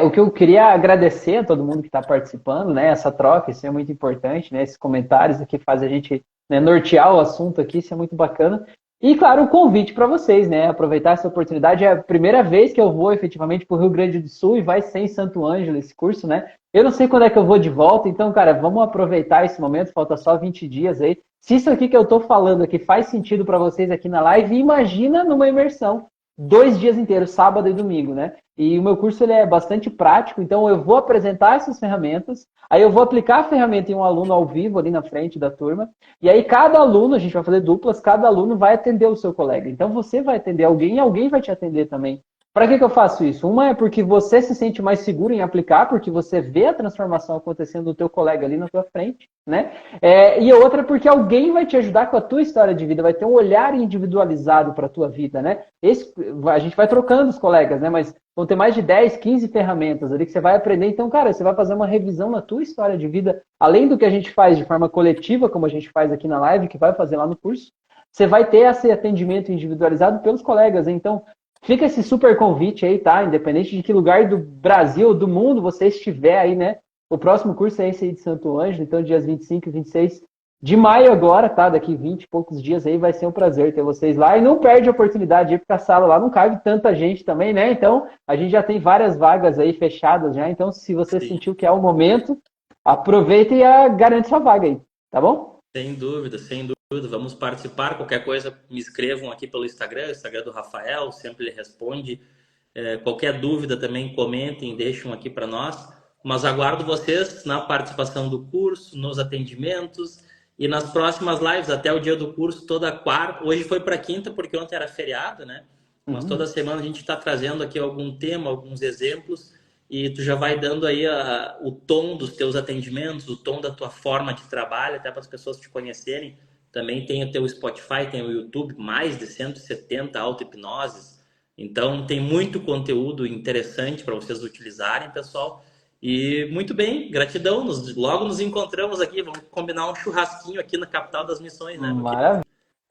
O que eu queria agradecer a todo mundo que está participando, né? Essa troca, isso é muito importante, né? Esses comentários aqui fazem a gente, né, nortear o assunto aqui, isso é muito bacana. E, claro, o convite para vocês, né? Aproveitar essa oportunidade. É a primeira vez que eu vou efetivamente para o Rio Grande do Sul e vai ser em Santo Ângelo esse curso, né? Eu não sei quando é que eu vou de volta, então, cara, vamos aproveitar esse momento, falta só 20 dias aí. Se isso aqui que eu estou falando aqui faz sentido para vocês aqui na live, imagina numa imersão. 2 dias inteiros, sábado e domingo, né? E o meu curso ele é bastante prático, então eu vou apresentar essas ferramentas, aí eu vou aplicar a ferramenta em um aluno ao vivo ali na frente da turma, e aí cada aluno, a gente vai fazer duplas, cada aluno vai atender o seu colega. Então você vai atender alguém e alguém vai te atender também. Para que eu faço isso? Uma é porque você se sente mais seguro em aplicar, porque você vê a transformação acontecendo no teu colega ali na tua frente, né? E a outra é porque alguém vai te ajudar com a tua história de vida, vai ter um olhar individualizado para a tua vida, né? A gente vai trocando os colegas, né? Mas vão ter mais de 10, 15 ferramentas ali que você vai aprender. Então, cara, você vai fazer uma revisão na tua história de vida, além do que a gente faz de forma coletiva, como a gente faz aqui na live, que vai fazer lá no curso, você vai ter esse atendimento individualizado pelos colegas. Então, fica esse super convite aí, tá? Independente de que lugar do Brasil ou do mundo você estiver aí, né? O próximo curso é esse aí de Santo Ângelo, então dias 25 e 26 de maio agora, tá? Daqui 20 e poucos dias aí vai ser um prazer ter vocês lá. E não perde a oportunidade de ir, porque a sala lá não cabe tanta gente também, né? Então, a gente já tem várias vagas aí fechadas já. Então, se você Sim. sentiu que é o momento, aproveita e garante sua vaga aí, tá bom? Sem dúvida, sem dúvida. Vamos participar. Qualquer coisa, me escrevam aqui pelo Instagram, o Instagram do Rafael, sempre ele responde. Qualquer dúvida também comentem, deixam aqui para nós. Mas aguardo vocês na participação do curso, nos atendimentos e nas próximas lives, até o dia do curso, toda quarta. Hoje foi para quinta, porque ontem era feriado, né? Mas toda semana a gente está trazendo aqui algum tema, alguns exemplos, e tu já vai dando aí o tom dos teus atendimentos, o tom da tua forma de trabalho, até para as pessoas te conhecerem. Também tem o teu Spotify, tem o YouTube, mais de 170 auto-hipnoses. Então, tem muito conteúdo interessante para vocês utilizarem, pessoal. E muito bem, gratidão. Logo nos encontramos aqui. Vamos combinar um churrasquinho aqui na capital das missões, né, meu querido?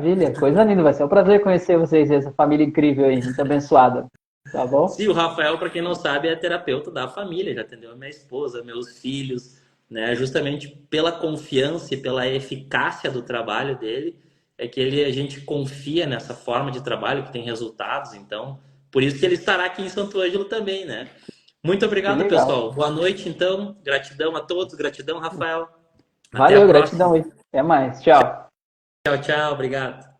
Maravilha, coisa linda. Vai ser um prazer conhecer vocês, essa família incrível aí, muito abençoada. Tá bom? Sim, o Rafael, para quem não sabe, é terapeuta da família, já atendeu a minha esposa, meus filhos, né? Justamente pela confiança e pela eficácia do trabalho dele, é que a gente confia nessa forma de trabalho que tem resultados. Então, por isso que ele estará aqui em Santo Ângelo também, né? Muito Que obrigado, legal. pessoal. Boa noite, então. Gratidão a todos. Gratidão, Rafael. Até a Valeu, gratidão próxima. aí. Até mais. Tchau. Tchau, tchau. Obrigado.